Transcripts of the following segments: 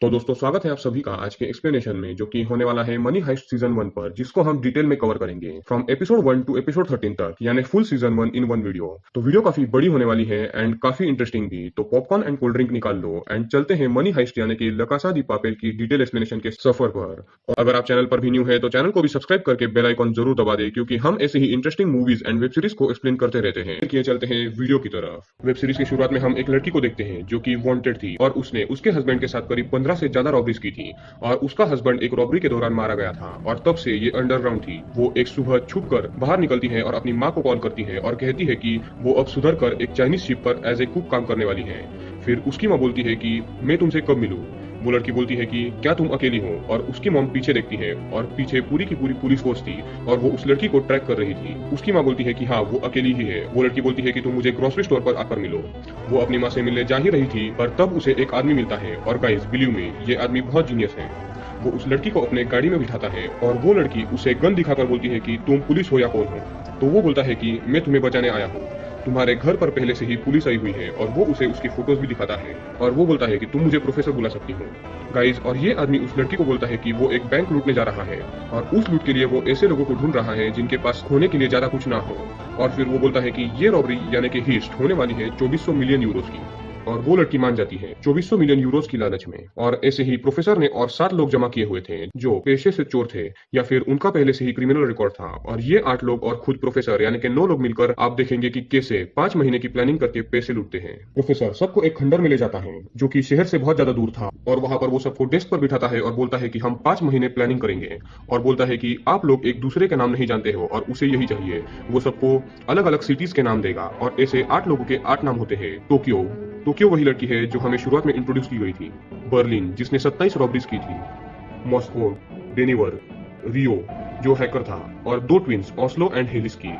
तो दोस्तों स्वागत है आप सभी का आज के एक्सप्लेनेशन में जो कि होने वाला है मनी हाइस्ट सीजन 1 पर जिसको हम डिटेल में कवर करेंगे फ्रॉम एपिसोड 1 टू एपिसोड 13 तक यानी full season 1 in one video. तो वीडियो काफी बड़ी होने वाली है एंड काफी इंटरेस्टिंग भी। तो पॉपकॉर्न एंड कोल्ड ड्रिंक निकाल लो एंड चलते हैं मनी हाइस्ट यानी कि ला कासा दी पापेल की डिटेल एक्सप्लेनेशन के सफर पर। और अगर आप चैनल पर भी न्यू है तो चैनल को भी सब्सक्राइब करके बेल आइकॉन जरूर दबा दे क्योंकि हम ऐसे ही interesting movies and web series को एक्सप्लेन करते रहते हैं। देखिए चलते हैं वीडियो की तरफ। वेब सीरीज की शुरुआत में हम एक लड़की को देखते हैं जो कि वांटेड थी और उसने उसके हस्बैंड के साथ करीब 15 से ज्यादा रॉबरीज की थी और उसका हस्बैंड एक रॉबरी के दौरान मारा गया था और तब से ये अंडरग्राउंड थी। वो एक सुबह छुप कर बाहर निकलती है और अपनी माँ को कॉल करती है और कहती है कि वो अब सुधर कर एक चाइनीज शिप पर एज ए कुक काम करने वाली है। फिर उसकी माँ बोलती है कि मैं तुमसे कब मिलूं। वो लड़की बोलती है कि क्या तुम अकेली हो, और उसकी मॉम पीछे देखती है और पीछे पूरी की पूरी पुलिस फोर्स थी और वो उस लड़की को ट्रैक कर रही थी। उसकी माँ बोलती है कि हाँ वो अकेली ही है। वो लड़की बोलती है कि तुम मुझे ग्रोसरी स्टोर पर आकर मिलो। वो अपनी माँ से मिलने जा ही रही थी पर तब उसे एक आदमी मिलता है और गाइस बिलीव मी ये आदमी बहुत जीनियस है। वो उस लड़की को अपने गाड़ी में बिठाता है और वो लड़की उसे गन दिखाकर बोलती है कि तुम पुलिस हो या कौन हो। तो वो बोलता है कि मैं तुम्हें बचाने आया हूँ, तुम्हारे घर पर पहले से ही पुलिस आई हुई है। और वो उसे उसकी फोटोज भी दिखाता है और वो बोलता है कि तुम मुझे प्रोफेसर बुला सकती हो गाइज। और ये आदमी उस लड़की को बोलता है कि वो एक बैंक लूटने जा रहा है और उस लूट के लिए वो ऐसे लोगों को ढूंढ रहा है जिनके पास खोने के लिए ज्यादा कुछ ना हो। और फिर वो बोलता है कि ये रॉबरी यानी कि हीस्ट होने वाली है 2400 मिलियन यूरोज की। और वो लड़की मान जाती है 2400 मिलियन यूरोज की लालच में। और ऐसे ही प्रोफेसर ने और 7 लोग जमा किए हुए थे जो पेशे से चोर थे या फिर उनका पहले से ही क्रिमिनल रिकॉर्ड था। और ये 8 लोग और खुद प्रोफेसर यानी कि 9 लोग मिलकर आप देखेंगे कि कैसे 5 महीने की प्लानिंग करके पैसे लूटते हैं। प्रोफेसर सबको एक खंडर में ले जाता है जो कि शहर से बहुत ज्यादा दूर था और वहां पर वो सबको डेस्क पर बिठाता है और बोलता है कि हम 5 महीने प्लानिंग करेंगे। और बोलता है कि आप लोग एक दूसरे के नाम नहीं जानते हो और उसे यही चाहिए। वो सबको अलग अलग सिटीज के नाम देगा और ऐसे 8 लोगों के 8 नाम होते हैं। टोक्यो वही लड़की है जो हमें शुरुआत में इंट्रोड्यूस की गई थी। बर्लिन जिसने 27 रॉबरीज की थी। मॉस्को, डेनिवर, रियो जो हैकर था और 2 ट्विंस ऑस्लो एंड हेलिस की।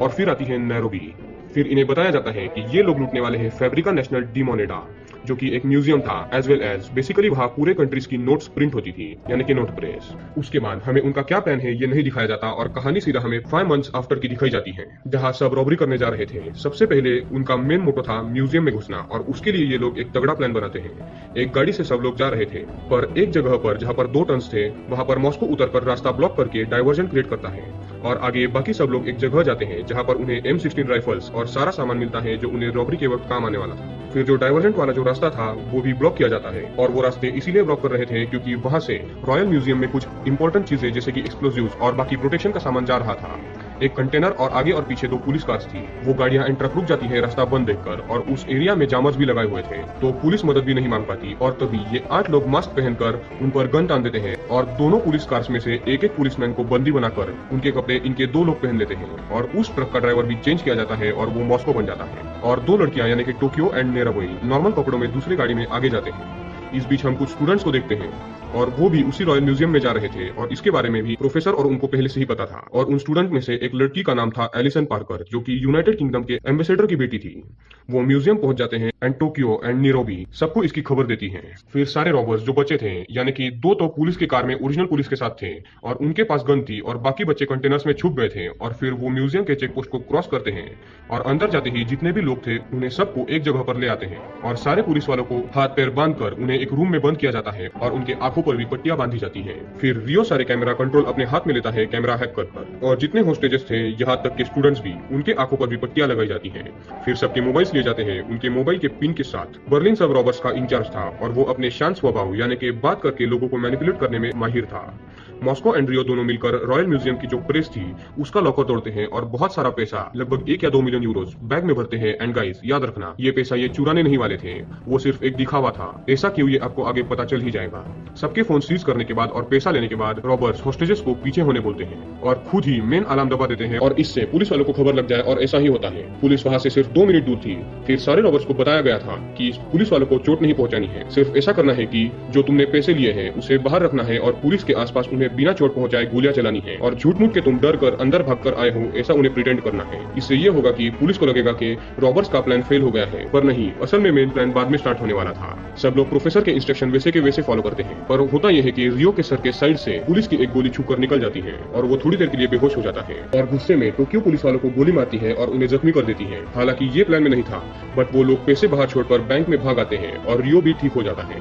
और फिर आती है नैरोबी। फिर इन्हें बताया जाता है कि ये लोग लूटने वाले हैं फैब्रिका नेशनल डी मोनेडा जो कि एक म्यूजियम था एज वेल एज बेसिकली वहाँ पूरे कंट्रीज की नोट्स प्रिंट होती थी यानी कि नोट प्रेस। उसके बाद हमें उनका क्या प्लान है ये नहीं दिखाया जाता और कहानी सीधा हमें 5 मंथ्स आफ्टर की दिखाई जाती है जहाँ सब रॉबरी करने जा रहे थे। सबसे पहले उनका मेन मोटो था म्यूजियम में घुसना और उसके लिए ये लोग एक तगड़ा प्लान बनाते हैं। एक गाड़ी से सब लोग जा रहे थे पर एक जगह पर जहाँ पर 2 टन्स थे वहां पर मॉस्को उतरकर रास्ता ब्लॉक करके डाइवर्जन क्रिएट करता है और आगे बाकी सब लोग एक जगह जाते हैं जहाँ पर उन्हें M16 राइफल्स और सारा सामान मिलता है जो उन्हें रॉबरी के वक्त काम आने वाला था। फिर जो डाइवर्जेंट वाला जो रास्ता था वो भी ब्लॉक किया जाता है और वो रास्ते इसीलिए ब्लॉक कर रहे थे क्योंकि वहां से रॉयल म्यूजियम में कुछ इंपॉर्टेंट चीजें जैसे कि एक्सप्लोजिव्स और बाकी प्रोटेक्शन का सामान जा रहा था। एक कंटेनर और आगे और पीछे 2 पुलिस कार्स थी। वो गाड़ियां एंड ट्रक रुक जाती है रास्ता बंद देखकर और उस एरिया में जामर्स भी लगाए हुए थे तो पुलिस मदद भी नहीं मांग पाती। और तभी ये 8 लोग मास्क पहनकर उन पर गन तान देते हैं और दोनों पुलिस कार्स में से एक एक पुलिसमैन को बंदी बनाकर उनके कपड़े इनके 2 लोग पहन लेते हैं और उस ट्रक का ड्राइवर भी चेंज किया जाता है और वो मॉस्को बन जाता है। और 2 लड़कियां यानी कि टोक्यो एंड नेराबोई नॉर्मल कपड़ों में दूसरी गाड़ी में आगे जाते हैं। इस बीच हम कुछ स्टूडेंट्स को देखते हैं और वो भी उसी रॉयल म्यूजियम में जा रहे थे और इसके बारे में भी प्रोफेसर और उनको पहले से ही पता था। और उन स्टूडेंट में से एक लड़की का नाम था एलिसन पार्कर जो कि यूनाइटेड किंगडम के एम्बेसडर की बेटी थी। वो म्यूजियम पहुंच जाते हैं एंड टोक्यो एंड नीरोबी सबको इसकी खबर देती है। फिर सारे रॉबर्स जो बचे थे यानी कि 2 तो पुलिस की कार में ओरिजिनल पुलिस के साथ थे और उनके पास गन थी और बाकी बच्चे कंटेनर्स में छुप गए थे। और फिर वो म्यूजियम के चेक पोस्ट को क्रॉस करते हैं और अंदर जाते ही जितने भी लोग थे उन्हें सबको एक जगह पर ले आते हैं और सारे पुलिस वालों को हाथ पैर बांधकर उन्हें एक रूम में बंद किया जाता है और उनके आंखों पर भी पट्टियां बांधी जाती है। फिर रियो सारे कैमरा कंट्रोल अपने हाथ में लेता है कैमरा हैक कर और जितने होस्टेजेस थे यहाँ तक के स्टूडेंट्स भी उनके आंखों पर भी पट्टियां लगाई जाती है। फिर सबके मोबाइल्स लिए जाते हैं उनके मोबाइल के पिन के साथ। बर्लिन सब रॉबर्स का इंचार्ज था और वो अपने शांत स्वभाव यानी कि बात करके लोगों को मैनिपुलेट करने में माहिर था। मॉस्को एंड रियो दोनों मिलकर रॉयल म्यूजियम की जो प्रेस थी उसका लॉकर तोड़ते हैं और बहुत सारा पैसा लगभग 1 या 2 मिलियन यूरोज बैग में भरते हैं। एंड गाइस याद रखना ये पैसा ये चुराने नहीं वाले थे, वो सिर्फ एक दिखावा था। ऐसा क्यों ये आपको आगे पता चल ही जाएगा। सबके फोन सीज करने के बाद और पैसा लेने के बाद रॉबर्स होस्टेजेस को पीछे होने बोलते हैं और खुद ही मेन अलार्म दबा देते हैं और इससे पुलिस वालों को खबर लग जाए। और ऐसा ही होता है, पुलिस वहां से सिर्फ 2 मिनट दूर थी। फिर सारे रॉबर्स को बताया गया था कि पुलिस वालों को चोट नहीं पहुंचानी है, सिर्फ ऐसा करना है कि जो तुमने पैसे लिए हैं उसे बाहर रखना है और पुलिस के आसपास उन्हें बिना चोट पहुंचाए गोलियां चलानी है और झूठ मूठ के तुम डर कर अंदर भाग कर आए हो ऐसा उन्हें प्रिटेंड करना है। इससे ये होगा कि पुलिस को लगेगा कि रॉबर्स का प्लान फेल हो गया है, पर नहीं, असल में मेन प्लान बाद में स्टार्ट होने वाला था। सब लोग प्रोफेसर के इंस्ट्रक्शन वैसे के वैसे फॉलो करते हैं पर होता यह है कि रियो के सर के साइड से पुलिस की एक गोली छूकर निकल जाती है और वो थोड़ी देर के लिए बेहोश हो जाता है और गुस्से में टोक्यो पुलिस वालों को गोली मारती है और उन्हें जख्मी कर देती है। हालांकि ये प्लान में नहीं था बट वो लोग पैसे बाहर छोड़कर बैंक में भाग आते हैं और रियो भी ठीक हो जाता है।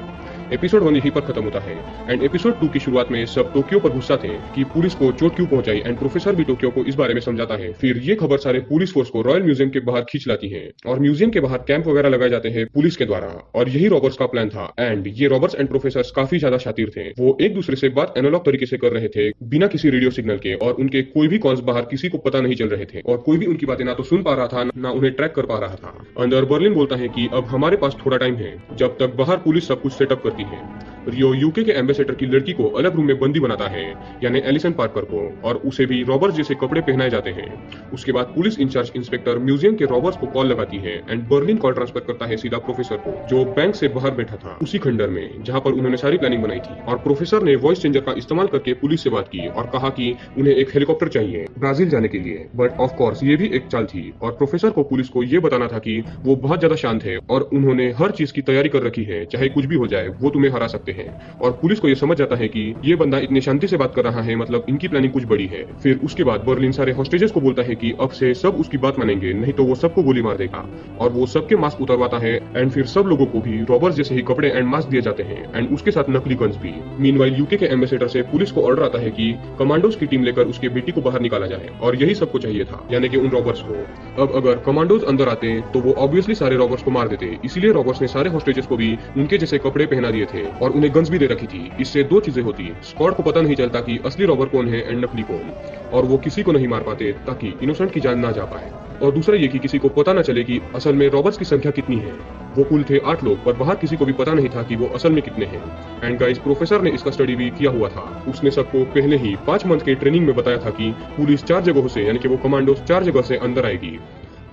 एपिसोड 1 यहीं पर खत्म होता है एंड एपिसोड 2 की शुरुआत में सब टोक्यो पर गुस्सा थे कि पुलिस को चोट क्यों पहुंचाई एंड प्रोफेसर भी टोक्यो को इस बारे में समझाता है। फिर ये खबर सारे पुलिस फोर्स को रॉयल म्यूजियम के बाहर खींच लाती है और म्यूजियम के बाहर कैंप वगैरह लगाए जाते हैं पुलिस के द्वारा और यही रॉबर्ट्स का प्लान था एंड ये रॉबर्ट्स एंड प्रोफेसर काफी ज्यादा शातिर थे। वो एक दूसरे से बात एनालॉग तरीके से कर रहे थे बिना किसी रेडियो सिग्नल के और उनके कोई भी कॉल्स बाहर किसी को पता नहीं चल रहे थे और कोई भी उनकी बातें ना तो सुन पा रहा था ना उन्हें ट्रैक कर पा रहा था। अंदर बर्लिन बोलता है कि अब हमारे पास थोड़ा टाइम है जब तक बाहर पुलिस सब कुछ सेटअप करती है। रियो यूके के एम्बेसडर की लड़की को अलग रूम में बंदी बनाता है यानी एलिसन पार्कर को और उसे भी रॉबर्ट्स जैसे कपड़े पहनाए जाते हैं। उसके बाद पुलिस इंचार्ज इंस्पेक्टर म्यूजियम के रॉबर्ट्स को कॉल लगाती है एंड बर्लिन कॉल ट्रांसफर करता है सीधा प्रोफेसर को जो बैंक से बाहर बैठा था उसी खंडर में जहां पर उन्होंने सारी प्लानिंग बनाई थी। और प्रोफेसर ने वॉइस चेंजर का इस्तेमाल करके पुलिस से बात की और कहा कि उन्हें एक हेलीकॉप्टर चाहिए ब्राजील जाने के लिए। बट ऑफ कोर्स ये भी एक चाल थी और प्रोफेसर को पुलिस को ये बताना था कि वो बहुत ज्यादा शांत है और उन्होंने हर चीज की तैयारी कर रखी है, चाहे कुछ भी हो जाए वो तुम्हें हरा सकते हैं। और पुलिस को ये समझ जाता है कि ये बंदा इतने शांति से बात कर रहा है मतलब इनकी प्लानिंग कुछ बड़ी है। फिर उसके बाद बर्लिन सारे हॉस्टेजेस को बोलता है कि अब से सब उसकी बात मानेंगे नहीं तो वो सबको गोली मार देगा और वो सबके मास्क उतरवाता है एंड फिर सब लोगों को भी रॉबर्ट्स जैसे ही कपड़े एंड मास्क दिए जाते हैं एंड उसके साथ नकली गन्स भी। मीनवाइल यूके के एम्बेसडर से पुलिस को ऑर्डर आता है कि कमांडोज की टीम लेकर उसके बेटी को बाहर निकाला जाए और यही सबको चाहिए था यानी कि उन रॉबर्ट्स को। अब अगर कमांडोज अंदर आते तो वो ऑब्वियसली सारे रॉबर्ट्स को मार देते, इसीलिए रॉबर्ट्स ने सारे हॉस्टेजेस को भी उनके जैसे कपड़े पहना दिए थे और उन्हें गन्स भी दे रखी थी। इससे दो चीजें होती, स्क्वाड को पता नहीं चलता कि असली रॉबर कौन है एंड नकली कौन और वो किसी को नहीं मार पाते ताकि इनोसेंट की जान ना जा पाए। और दूसरा ये कि किसी को पता ना चले कि असल में रॉबर्ट्स की संख्या कितनी है। वो कुल थे 8 लोग पर बाहर किसी को भी पता नहीं था कि वो असल में कितने हैं। एंड गाइस प्रोफेसर ने इसका स्टडी भी किया हुआ था, उसने सबको पहले ही 5 मंथ के ट्रेनिंग में बताया था कि पुलिस 4 जगहों से यानी कि वो कमांडोज 4 जगह से अंदर आएगी,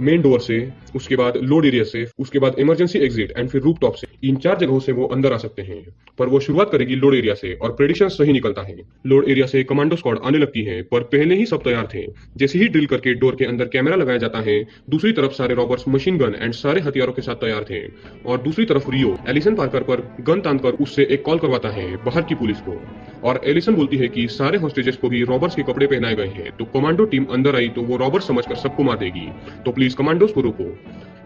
मेन डोर से, उसके बाद लोड एरिया से, उसके बाद इमरजेंसी एग्जिट एंड फिर रूफ टॉप से। इन 4 जगहों से वो अंदर आ सकते हैं पर वो शुरुआत करेगी लोड एरिया से और प्रेडिक्शन सही निकलता है। लोड एरिया से कमांडो स्क्वाड आने लगती है पर पहले ही सब तैयार थे। जैसे ही ड्रिल करके डोर के अंदर कैमरा लगाया जाता है दूसरी तरफ सारे रॉबर्ट्स मशीन गन एंड सारे हथियारों के साथ तैयार थे और दूसरी तरफ रियो एलिसन पार्कर पर गन तानकर उससे एक कॉल करवाता है बाहर की पुलिस को और एलिसन बोलती है कि सारे हॉस्टेजेस को भी रॉबर्ट्स के कपड़े पहनाए गए हैं तो कमांडो टीम अंदर आई तो वो रॉबर्ट्स समझकर सबको मार देगी, तो प्लीज कमांडोज को रोको।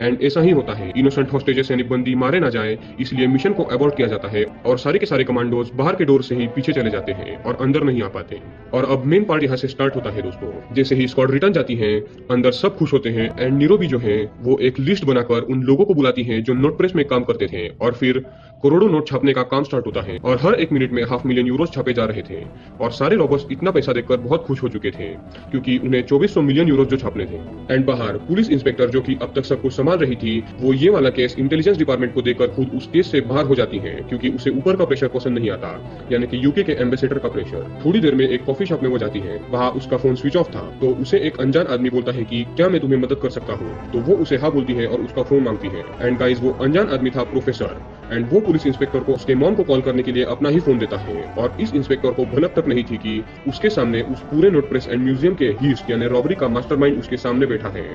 एंड ऐसा ही होता है, इनोसेंट हॉस्टेजेस यानी बंदी मारे ना जाए इसलिए मिशन को अबॉर्ट किया जाता है और सारे के सारे कमांडोज बाहर के डोर से ही पीछे चले जाते हैं और अंदर नहीं आ पाते। और अब मेन पार्ट यहाँ से स्टार्ट होता है दोस्तों। जैसे ही स्क्वाड रिटर्न जाती है अंदर सब खुश होते हैं एंड नीरोबी जो है वो एक लिस्ट बनाकर उन लोगों को बुलाती है जो नोट प्रेस में काम करते थे और फिर करोड़ों नोट छापने का काम स्टार्ट होता है और हर एक मिनट में $500,000 छापे जा रहे थे और सारे रॉबर्ट्स इतना पैसा देखकर बहुत खुश हो चुके थे क्योंकि उन्हें 2400 मिलियन यूरो जो छापने थे। एंड बाहर पुलिस इंस्पेक्टर जो कि अब तक सब कुछ संभाल रही थी वो ये वाला केस इंटेलिजेंस डिपार्टमेंट को देकर खुद उस केस से बाहर हो जाती है क्योंकि उसे ऊपर का प्रेशर पसंद नहीं आता यानी कि यूके के एम्बेसडर का प्रेशर। थोड़ी देर में एक कॉफी शॉप में वो जाती है, वहाँ उसका फोन स्विच ऑफ था तो उसे एक अनजान आदमी बोलता है कि क्या मैं तुम्हें मदद कर सकता हूँ, तो वो उसे हाँ बोलती है और उसका फोन मांगती है। एंड गाइस वो अनजान आदमी था प्रोफेसर एंड वो पुलिस इंस्पेक्टर को उसके मॉम को कॉल करने के लिए अपना ही फोन देता है और इस इंस्पेक्टर को भनक तक नहीं थी कि उसके सामने उस पूरे नोट प्रेस एंड म्यूजियम के हीस्ट यानी रॉबरी का मास्टरमाइंड उसके सामने बैठा है।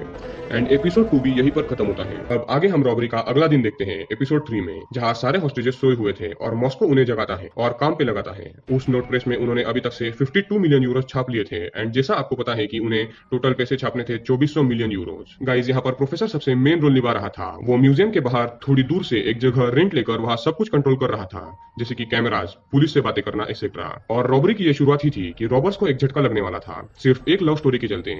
एंड एपिसोड 2 भी यही पर खत्म होता है। अब आगे हम रॉबरी का अगला दिन देखते हैं एपिसोड 3 में, जहाँ सारे हॉस्टेजेस सोए हुए थे और मॉस्को उन्हें जगाता है और काम पे लगाता है। उस नोट प्रेस में उन्होंने अभी तक से 52 मिलियन यूरो छाप लिए थे एंड जैसा आपको पता है कि उन्हें टोटल पैसे छापने थे 2400 मिलियन यूरो। गाइस यहाँ पर प्रोफेसर सबसे मेन रोल निभा रहा था। वो म्यूजियम के बाहर थोड़ी दूर से एक जगह रेंट लेकर वहाँ सब कुछ कंट्रोल कर रहा था जैसे कि कैमराज, पुलिस से बातें करना एक्सेट्रा। और रॉबरी की ये शुरुआत ही थी कि रॉबर्ट्स को एक झटका लगने वाला था सिर्फ एक लव स्टोरी के चलते।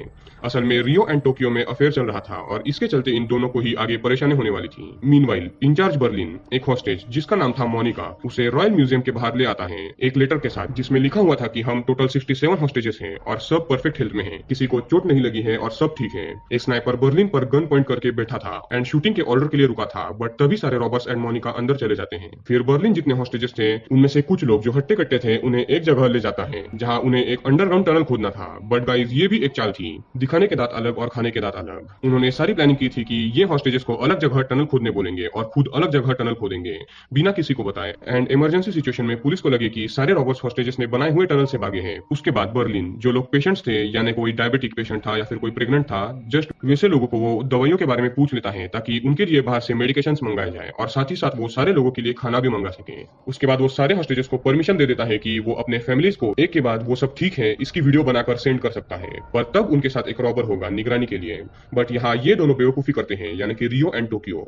असल में रियो एंड टोक्यो में अफेयर चल रहा था और इसके चलते इन दोनों को ही आगे परेशानी होने वाली थी। मीनवाइल इंचार्ज बर्लिन एक हॉस्टेज जिसका नाम था मोनिका उसे रॉयल म्यूजियम के बाहर ले आता है एक लेटर के साथ जिसमें लिखा हुआ था कि हम टोटल 67 हॉस्टेजेस हैं और सब परफेक्ट हेल्थ में हैं, किसी को चोट नहीं लगी है और सब ठीक है। एक स्नाइपर बर्लिन पर गन पॉइंट करके बैठा था एंड शूटिंग के ऑर्डर के लिए रुका था बट तभी सारे रॉबर्ट्स एंड मोनिका अंदर चले जाते हैं। फिर बर्लिन जितने हॉस्टेजेस थे उनमें से कुछ लोग जो हट्टे कट्टे थे उन्हें एक जगह ले जाता है जहाँ उन्हें एक अंडरग्राउंड टनल खोदना था। बट गाइस ये भी एक चाल थी, दिखाने के दांत अलग और खाने के दांत अलग। उन्होंने सारी प्लानिंग की थी कि ये हॉस्टेजेस को अलग जगह टनल खोदने बोलेंगे और खुद अलग जगह टनल खोदेंगे बिना किसी को बताए। एंड इमरजेंसी सिचुएशन में पुलिस को लगे कि सारे रॉबर्ट्स हॉस्टेजेस ने बनाए हुए टनल से भागे हैं। उसके बाद बर्लिन जो लोग पेशेंट्स थे यानी कोई डायबिटिक पेशेंट था या फिर कोई प्रेग्नेंट था, जस्ट वैसे लोगों को वो दवाइयों के बारे में पूछ लेता है ताकि उनके लिए बाहर से मेडिकेशंस मंगाए जाए और साथ ही साथ वो सारे लोगों के लिए खाना भी मंगा सके। उसके बाद वो सारे हॉस्टेजेस को परमिशन दे देता है कि वो अपने फैमिलीज को एक के बाद वो सब ठीक है इसकी वीडियो बनाकर सेंड कर सकता है, पर तब उनके साथ एक रॉबर होगा निगरानी के लिए। बट यहाँ ये दोनों बेवकूफी करते हैं यानी कि रियो एंड टोक्यो।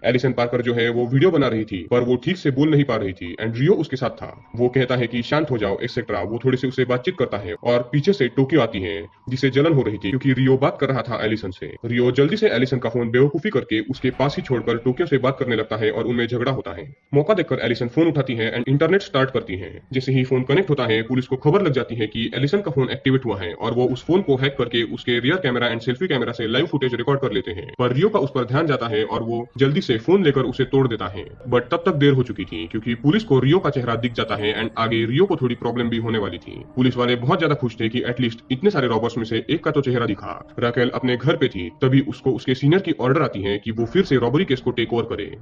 एलिसन पार्कर जो है वो वीडियो बना रही थी पर वो ठीक से बोल नहीं पा रही थी एंड रियो उसके साथ था। वो कहता है कि शांत हो जाओ एक्सेट्रा। वो थोड़े से उसे बातचीत करता है और पीछे से टोक्यो आती है जिसे जलन हो रही थी क्योंकि रियो बात कर रहा था एलिसन से। रियो जल्दी से एलिसन का फोन बेवकूफी करके उसके पास ही छोड़कर टोक्यो से बात करने लगता है और उनमें झगड़ा होता है। मौका देखकर एलिसन फोन उठाती है एंड इंटरनेट स्टार्ट करती है। जैसे ही फोन कनेक्ट होता है पुलिस को खबर लग जाती है कि एलिसन का फोन एक्टिवेट हुआ है और वो उस फोन को हैक करके उसके rear camera and selfie camera से लाइव फुटेज रिकॉर्ड कर लेते हैं। पर रियो का उस पर ध्यान जाता है और वो जल्दी से फोन लेकर उसे तोड़ देता है। बट तब तक देर हो चुकी थी क्योंकि पुलिस को रियो का चेहरा दिख जाता है एंड आगे रियो को थोड़ी प्रॉब्लम भी होने वाली थी। पुलिस वाले बहुत ज्यादा खुश थे कि एटलीस्ट इतने सारे रॉबर्स में से एक का तो चेहरा दिखा। राकेल अपने घर पे थी तभी उसको उसके सीनियर की ऑर्डर आती है कि वो फिर से रॉबरी केस को टेक ओवर करे।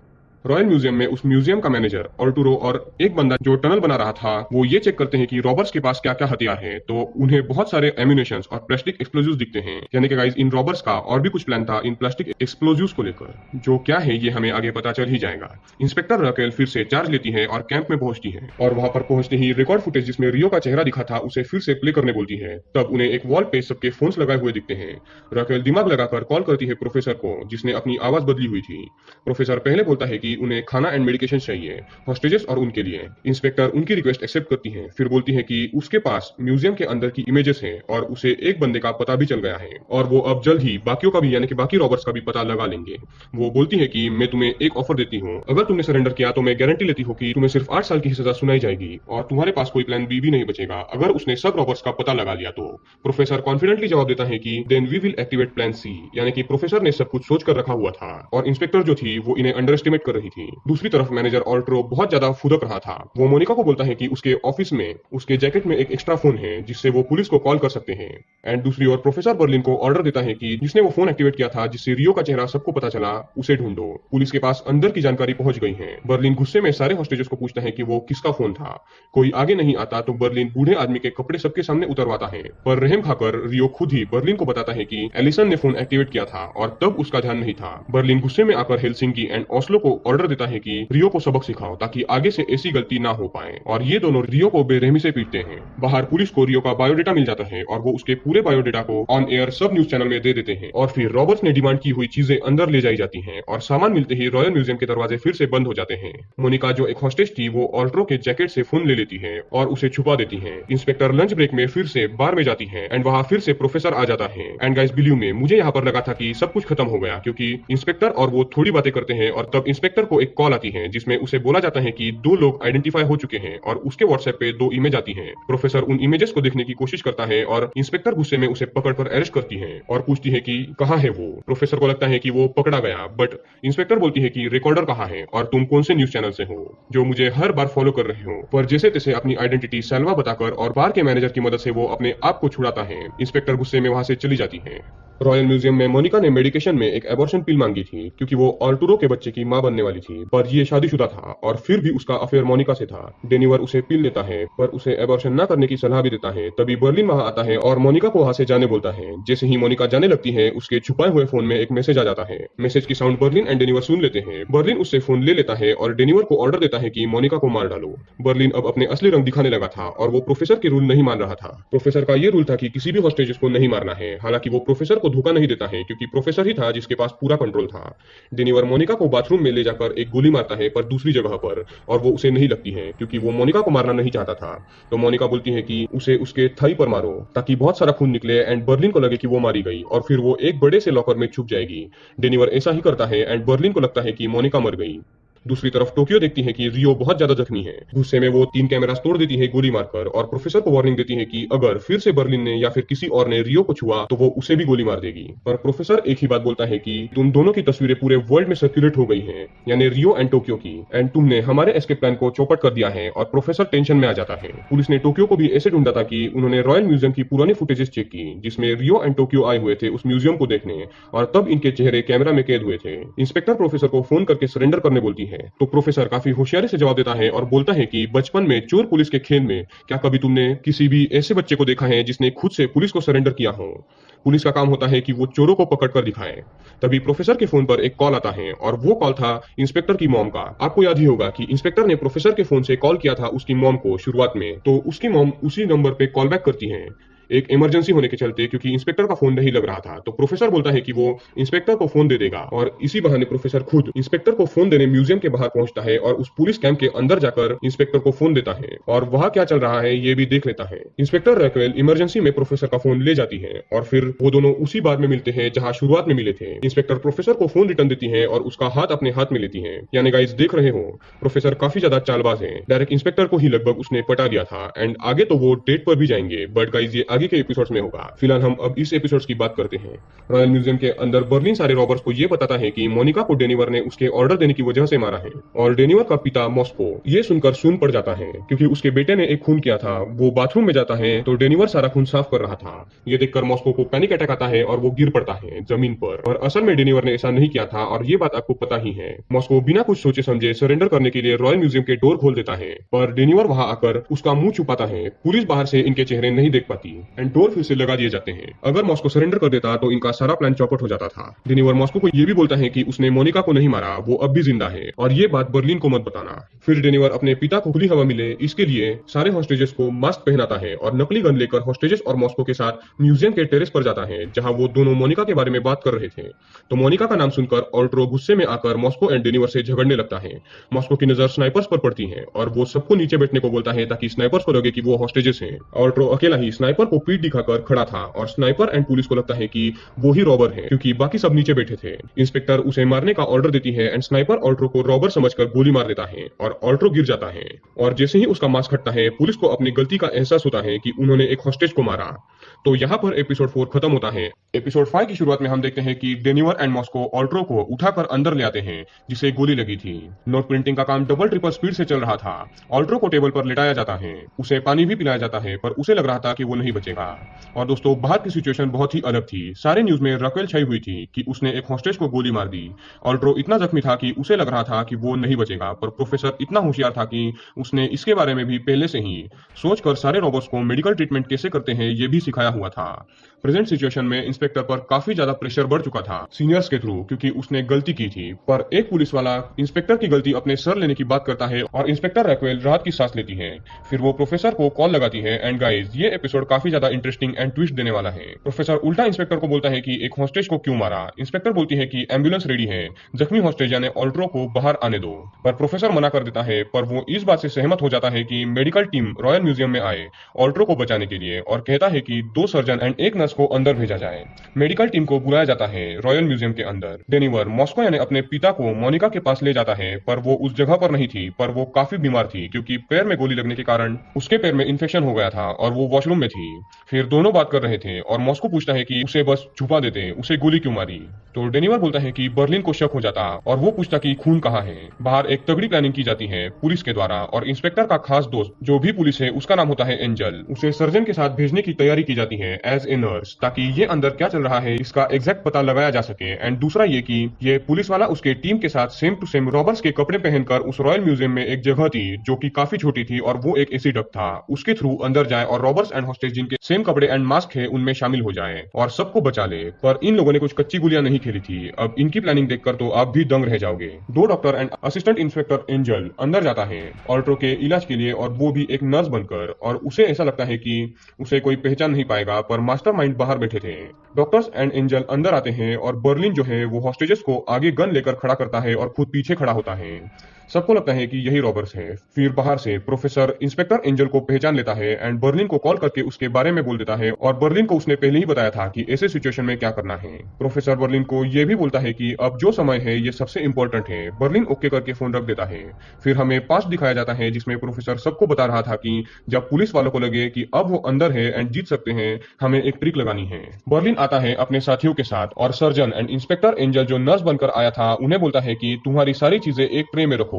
रॉयल म्यूजियम में उस म्यूजियम का मैनेजर आर्टुरो और एक बंदा जो टनल बना रहा था वो ये चेक करते हैं कि रॉबर्स के पास क्या क्या हथियार हैं। तो उन्हें बहुत सारे एम्यूनेशंस और प्लास्टिक एक्सप्लोजिव्स दिखते हैं। यानी कि गाइस इन रॉबर्स का और भी कुछ प्लान था इन प्लास्टिक एक्सप्लोजिव्स को लेकर। जो क्या है ये हमें आगे पता चल ही जाएगा। इंस्पेक्टर राकेल फिर से चार्ज लेती है और कैंप में पहुंचती है और वहां पर पहुंचते ही रिकॉर्ड फुटेज जिसमें रियो का चेहरा दिखा था उसे फिर से प्ले करने बोलती है। तब उन्हें एक वॉल पे सबके फोन्स लगाए हुए दिखते हैं। राकेल दिमाग लगाकर कॉल करती है प्रोफेसर को जिसने अपनी आवाज बदली हुई थी। प्रोफेसर पहले बोलता है कि उन्हें खाना एंड मेडिकेशन चाहिए हॉस्टेजेस और उनके लिए। इंस्पेक्टर उनकी रिक्वेस्ट एक्सेप्ट करती है। फिर बोलती है कि उसके पास म्यूजियम के अंदर की इमेजेस हैं और उसे एक बंदे का पता भी चल गया है और वो अब जल्द ही बाकियों का भी यानी कि बाकी रॉबर्स का भी पता लगा लेंगे। वो बोलती है कि मैं तुम्हें एक ऑफर देती हूँ, अगर तुमने सरेंडर किया तो मैं गारंटी लेती हूँ कि तुम्हें सिर्फ 8 साल की सजा सुनाई जाएगी और तुम्हारे पास कोई प्लान बी भी नहीं बचेगा अगर उसने सब रॉबर्स का पता लगा लिया तो। प्रोफेसर कॉन्फिडेंटली जवाब देता है कि then we will activate plan C. यानी कि प्रोफेसर ने सब कुछ सोच कर रखा हुआ था और इंस्पेक्टर जो थी वो इन्हें अंडर एस्टिमेट कर रही थी। दूसरी तरफ मैनेजर ऑल्ट्रो बहुत ज्यादा फुदक रहा था। वो मोनिका को बोलता है कि उसके ऑफिस में उसके जैकेट में एक एक्स्ट्रा फोन है जिससे वो पुलिस को कॉल कर सकते हैं। एंड दूसरी ओर प्रोफेसर बर्लिन को ऑर्डर देता है कि जिसने वो फोन एक्टिवेट किया था जिससे रियो का चेहरा सबको पता चला उसे ढूंढो। पुलिस के पास अंदर की जानकारी पहुंच गई है। बर्लिन गुस्से में सारे हॉस्टेजेस को पूछता है कि वो किसका फोन था। कोई आगे नहीं आता तो बर्लिन बूढ़े आदमी के कपड़े सबके सामने उतरवाता है। पर रहम खाकर रियो खुद ही बर्लिन को बताता है कि एलिसन ने फोन एक्टिवेट किया था और तब उसका ध्यान नहीं था। बर्लिन गुस्से में आकर हेलसिंकी एंड ओस्लो को ऑर्डर देता है कि रियो को सबक सिखाओ ताकि आगे से ऐसी गलती ना हो पाए और ये दोनों रियो को बेरहमी से पीटते हैं। बाहर पुलिस को रियो का बायोडेटा मिल जाता है और वो उसके पूरे बायोडेटा को ऑन एयर सब न्यूज चैनल में दे देते हैं और फिर रॉबर्ट्स ने डिमांड की हुई चीजें अंदर ले जाई जाती हैं और सामान मिलते ही रॉयल म्यूजियम के दरवाजे फिर से बंद हो जाते हैं। मोनिका जो एक हॉस्टेज थी वो ऑल्ट्रो के जैकेट से फोन ले लेती है और उसे छुपा देती है। इंस्पेक्टर लंच ब्रेक में फिर से बार में जाती है एंड वहां फिर से प्रोफेसर आ जाता है। एंड गाइस बिलीव में मुझे यहाँ पर लगा था कि सब कुछ खत्म हो गया क्योंकि इंस्पेक्टर और वो थोड़ी बातें करते हैं और तब इंस्पेक्टर को एक कॉल आती है जिसमें उसे बोला जाता है कि 2 लोग आइडेंटिफाई हो चुके हैं और उसके व्हाट्सएप पे 2 इमेज आती हैं। प्रोफेसर उन इमेजेस को देखने की कोशिश करता है और इंस्पेक्टर गुस्से में उसे पकड़कर अरेस्ट करती है और पूछती है कि कहाँ है वो। प्रोफेसर को लगता है कि वो पकड़ा गया बट इंस्पेक्टर बोलती है कि रिकॉर्डर कहाँ है और तुम कौन से न्यूज चैनल से हो जो मुझे हर बार फॉलो कर रहे हो। पर जैसे तैसे अपनी आइडेंटिटी सैल्वा बताकर और बार के मैनेजर की मदद से वो अपने आप को छुड़ाता है। इंस्पेक्टर गुस्से में वहां से चली जाती है। रॉयल म्यूजियम में मोनिका ने मेडिकेशन में एक एबॉर्शन पिल मांगी थी क्योंकि वो आर्टुरो के बच्चे की मां बनने वाली थी पर ये शादीशुदा था और फिर भी उसका अफेयर मोनिका से था। डेनिवर उसे पिल देता है पर उसे एबॉर्शन न करने की सलाह भी देता है। तभी बर्लिन वहां आता है और मोनिका को वहां से जाने बोलता है। जैसे ही मोनिका जाने लगती है उसके छुपाए हुए फोन में एक मैसेज आ जाता है। मैसेज की साउंड बर्लिन एंड डेनिवर सुन लेते हैं। बर्लिन उससे फोन ले लेता है और डेनिवर को ऑर्डर देता है कि मोनिका को मार डालो। बर्लिन अब अपने असली रंग दिखाने लगा था और वो प्रोफेसर के रूल नहीं मान रहा था। प्रोफेसर का ये रूल था कि किसी भी हॉस्टेजेस को नहीं मारना है। हालांकि वो प्रोफेसर को धोखा नहीं देता है क्योंकि प्रोफेसर ही था जिसके पास पूरा कंट्रोल था। डेनिवर मोनिका को बाथरूम में ले जाकर एक गोली मारता है पर दूसरी जगह पर और वो उसे नहीं लगती है क्योंकि वो मोनिका को मारना नहीं चाहता था। तो मोनिका बोलती है कि उसे उसके थाई पर मारो ताकि बहुत सारा खून निकले एंड बर्लिन को लगे कि वो मारी गई और फिर वो एक बड़े से लॉकर में छुप जाएगी। डेनिवर ऐसा ही करता है एंड बर्लिन को लगता है कि मोनिका मर गई। दूसरी तरफ टोक्यो देखती है कि रियो बहुत ज्यादा जख्मी है। गुस्से में वो 3 कैमरास तोड़ देती है गोली मारकर और प्रोफेसर को वार्निंग देती है कि अगर फिर से बर्लिन ने या फिर किसी और ने रियो को छुआ तो वो उसे भी गोली मार देगी। पर प्रोफेसर एक ही बात बोलता है कि तुम दोनों की तस्वीरें पूरे वर्ल्ड में सर्कुलेट हो गई हैं, यानी रियो एंड टोक्यो की, एंड तुमने हमारे एस्केप प्लान को चौपट कर दिया है। और प्रोफेसर टेंशन में आ जाता है। पुलिस ने टोक्यो को भी ऐसे ढूंढा था कि उन्होंने रॉयल म्यूजियम की पुरानी फुटेजेस चेक की जिसमें रियो एंड टोक्यो आए हुए थे उस म्यूजियम को देखने और तब इनके चेहरे कैमरा में कैद हुए थे। इंस्पेक्टर प्रोफेसर को फोन करके सरेंडर करने बोलती है तो प्रोफेसर काफी होशियारी से जवाब देता है और बोलता है कि बचपन में चोर पुलिस के खेल में क्या कभी तुमने किसी भी ऐसे बच्चे को देखा है जिसने खुद से पुलिस को सरेंडर किया हो। पुलिस का काम होता है कि वो चोरों को पकड़ कर दिखाए। तभी प्रोफेसर के फोन पर एक कॉल आता है और वो कॉल था इंस्पेक्टर की मॉम का। आपको याद ही होगा कि इंस्पेक्टर ने प्रोफेसर के फोन से कॉल किया था उसकी मॉम को शुरुआत में, तो उसकी मॉम उसी नंबर पे कॉल बैक करती है। एक इमरजेंसी होने के चलते, क्योंकि इंस्पेक्टर का फोन नहीं लग रहा था। तो प्रोफेसर बोलता है कि वो इंस्पेक्टर को फोन दे देगा और इसी बहाने प्रोफेसर खुद इंस्पेक्टर को फोन देने म्यूजियम के बाहर पहुंचता है और उस पुलिस कैंप के अंदर जाकर इंस्पेक्टर को फोन देता है और वहां क्या चल रहा है ये भी देख लेता है। इंस्पेक्टर रैक्वेल इमरजेंसी में प्रोफेसर का फोन ले जाती है और फिर वो दोनों उसी बार में मिलते हैं जहां शुरुआत में मिले थे। इंस्पेक्टर प्रोफेसर को फोन रिटर्न देती है और उसका हाथ अपने हाथ में लेती है। यानी गाइस देख रहे हो, प्रोफेसर काफी ज्यादा चालबाज है। डायरेक्ट इंस्पेक्टर को ही लगभग उसने पटा दिया था एंड आगे तो वो डेट पर भी जाएंगे, बट गाइस ये आगे के एपिसोड्स में होगा। फिलहाल हम अब इस एपिसोड्स की बात करते हैं। रॉयल म्यूजियम के अंदर बर्लिन सारे रॉबर्स को ये बताता है कि मोनिका को डेनिवर ने उसके ऑर्डर देने की वजह से मारा है और डेनिवर का पिता मॉस्को ये सुनकर सुन पड़ जाता है, क्योंकि उसके बेटे ने एक खून किया था। वो बाथरूम में जाता है तो डेनिवर सारा खून साफ कर रहा था। ये देखकर मॉस्को को पैनिक अटैक आता है और वो गिर पड़ता है जमीन पर, और असल में डेनिवर ने ऐसा नहीं किया था और ये बात आपको पता ही है। मॉस्को बिना कुछ सोचे समझे सरेंडर करने के लिए रॉयल म्यूजियम के डोर खोल देता है, पर डेनिवर वहां आकर उसका मुंह छुपाता है। पुलिस बाहर से इनके चेहरे नहीं देख पाती एंड डोर फिर से लगा दिए जाते हैं। अगर मॉस्को सरेंडर कर देता तो इनका सारा प्लान चौपट हो जाता था। डेनिवर मॉस्को को ये भी बोलता है कि उसने मोनिका को नहीं मारा, वो अब भी जिंदा है और ये बात बर्लिन को मत बताना। फिर डेनिवर अपने पिता को खुली हवा मिले इसके लिए सारे हॉस्टेजेस को मास्क पहनाता है और नकली गन लेकर हॉस्टेजेस और मॉस्को के साथ म्यूजियम के टेरेस पर जाता है जहां वो दोनों मोनिका के बारे में बात कर रहे थे। तो मोनिका का नाम सुनकर ऑल्ट्रो गुस्से में आकर मॉस्को एंड डेनिवर से झगड़ने लगता है। मॉस्को की नजर स्नाइपर्स पर पड़ती है और वो सबको नीचे बैठने को बोलता है ताकि स्नाइपर्स को लगे कि वो हॉस्टेजेस हैं। ऑल्ट्रो अकेला ही स्नाइपर को पीठ दिखाकर खड़ा था और स्नाइपर एंड पुलिस को लगता है कि वो ही रॉबर है, क्योंकि बाकी सब नीचे बैठे थे। इंस्पेक्टर उसे मारने का ऑर्डर देती है एंड स्नाइपर ऑल्ट्रो को रॉबर समझकर गोली मार देता है और ऑल्ट्रो गिर जाता है। और जैसे ही उसका मास्क हटता है पुलिस को अपनी गलती का एहसास होता है कि उन्होंने एक हॉस्टेज को मारा। तो यहाँ पर एपिसोड 4 खत्म होता है। एपिसोड 5 की शुरुआत में हम देखते हैं कि डेनिवर एंड मॉस्को ऑल्ट्रो को उठाकर अंदर ले आते हैं जिसे गोली लगी थी। नोट प्रिंटिंग का काम डबल ट्रिपल स्पीड से चल रहा था। ऑल्ट्रो को टेबल पर लिटाया जाता है, उसे पानी भी पिलाया जाता है, पर उसे लग रहा था कि वो नहीं बचेगा। और दोस्तों बाहर की सिचुएशन बहुत ही अलग थी। सारे न्यूज में रक्वेल छाई हुई थी कि उसने एक हॉस्टेज को गोली मार दी। ऑल्ट्रो इतना जख्मी था कि उसे लग रहा था कि वो नहीं बचेगा, पर प्रोफेसर इतना होशियार था कि उसने इसके बारे में भी पहले से ही सोचकर सारे रोबोट्स को मेडिकल ट्रीटमेंट कैसे करते हैं ये भी सिखाया हुआ था। प्रेजेंट सिचुएशन में इंस्पेक्टर पर काफी ज्यादा प्रेशर बढ़ चुका था सीनियर्स के थ्रू, क्योंकि उसने गलती की थी। पर एक पुलिस वाला इंस्पेक्टर की गलती अपने सर लेने की बात करता है और इंस्पेक्टर रैक्वेल राहत की सांस लेती है। फिर वो प्रोफेसर को कॉल लगाती है एंड गाइस ये एपिसोड काफी ज्यादा इंटरेस्टिंग एंड ट्विस्ट देने वाला है। प्रोफेसर उल्टा इंस्पेक्टर को बोलता है कि एक हॉस्टेज को क्यों मारा। इंस्पेक्टर बोलती है कि एम्बुलेंस रेडी है, जख्मी हॉस्टेज यानी ऑल्ट्रो को बाहर आने दो। पर प्रोफेसर मना कर देता है, पर वो इस बात से सहमत हो जाता है कि मेडिकल टीम रॉयल म्यूजियम में आए ऑल्ट्रो को बचाने के लिए, और कहता है कि 2 सर्जन एंड एक नर्स को अंदर भेजा जाए। मेडिकल टीम को बुलाया जाता है रॉयल म्यूजियम के अंदर। डेनिवर मॉस्को यानी अपने पिता को मोनिका के पास ले जाता है, पर वो उस जगह पर नहीं थी, पर वो काफी बीमार थी क्योंकि पैर में गोली लगने के कारण उसके पैर में इन्फेक्शन हो गया था और वो वॉशरूम में थी। फिर दोनों बात कर रहे थे और मॉस्को पूछता है कि उसे बस छुपा देते, उसे गोली क्यों मारी। तो डेनिवर बोलता है कि बर्लिन को शक हो जाता और वो पूछता कि खून कहाँ है। बाहर एक तगड़ी प्लानिंग की जाती है पुलिस के द्वारा और इंस्पेक्टर का खास दोस्त जो भी पुलिस है उसका नाम होता है एंजल, उसे सर्जन के साथ भेजने की तैयारी की जाती है एज ए नर्स, ताकि ये अंदर क्या चल रहा है इसका एग्जैक्ट पता लगाया जा सके। एंड दूसरा ये कि ये पुलिस वाला उसके टीम के साथ सेम टू सेम रॉबर्स के कपड़े पहनकर उस रॉयल म्यूजियम में एक जगह थी जो कि काफी छोटी थी और वो एक एसी डक्ट था, उसके थ्रू अंदर जाए और रॉबर्स एंड हॉस्टेज जिनके सेम कपड़े एंड मास्क है उनमें शामिल हो जाए और सबको बचा ले। पर इन लोगों ने कुछ कच्ची गुलियां नहीं खेली थी। अब इनकी प्लानिंग देखकर तो आप भी दंग रह जाओगे। 2 doctor and assistant inspector angel अंदर जाता है ऑल्ट्रो के इलाज के लिए, और वो भी एक नर्स बनकर, और उसे ऐसा लगता है कि उसे कोई पहचान नहीं पाएगा, पर मास्टरमाइंड बाहर बैठे थे। डॉक्टर्स एंड एंजल अंदर आते हैं और बर्लिन जो है वो हॉस्टेजेस को आगे गन लेकर खड़ा करता है और खुद पीछे खड़ा होता है। सबको लगता है कि यही रॉबर्स है। फिर बाहर से प्रोफेसर इंस्पेक्टर एंजल को पहचान लेता है एंड बर्लिन को कॉल करके उसके बारे में बोल देता है, और बर्लिन को उसने पहले ही बताया था कि ऐसे सिचुएशन में क्या करना है। प्रोफेसर बर्लिन को यह भी बोलता है कि अब जो समय है ये सबसे इंपॉर्टेंट है। बर्लिन ओके करके फोन रख देता है। फिर हमें पास्ट दिखाया जाता है जिसमें प्रोफेसर सबको बता रहा था कि जब पुलिस वालों को लगे कि अब वो अंदर है एंड जीत सकते हैं, हमें एक ट्रिक लगानी है। बर्लिन आता है अपने साथियों के साथ और सर्जन एंड इंस्पेक्टर एंजल जो नर्स बनकर आया था उन्हें बोलता है कि तुम्हारी सारी चीजें एक ट्रे में रखो,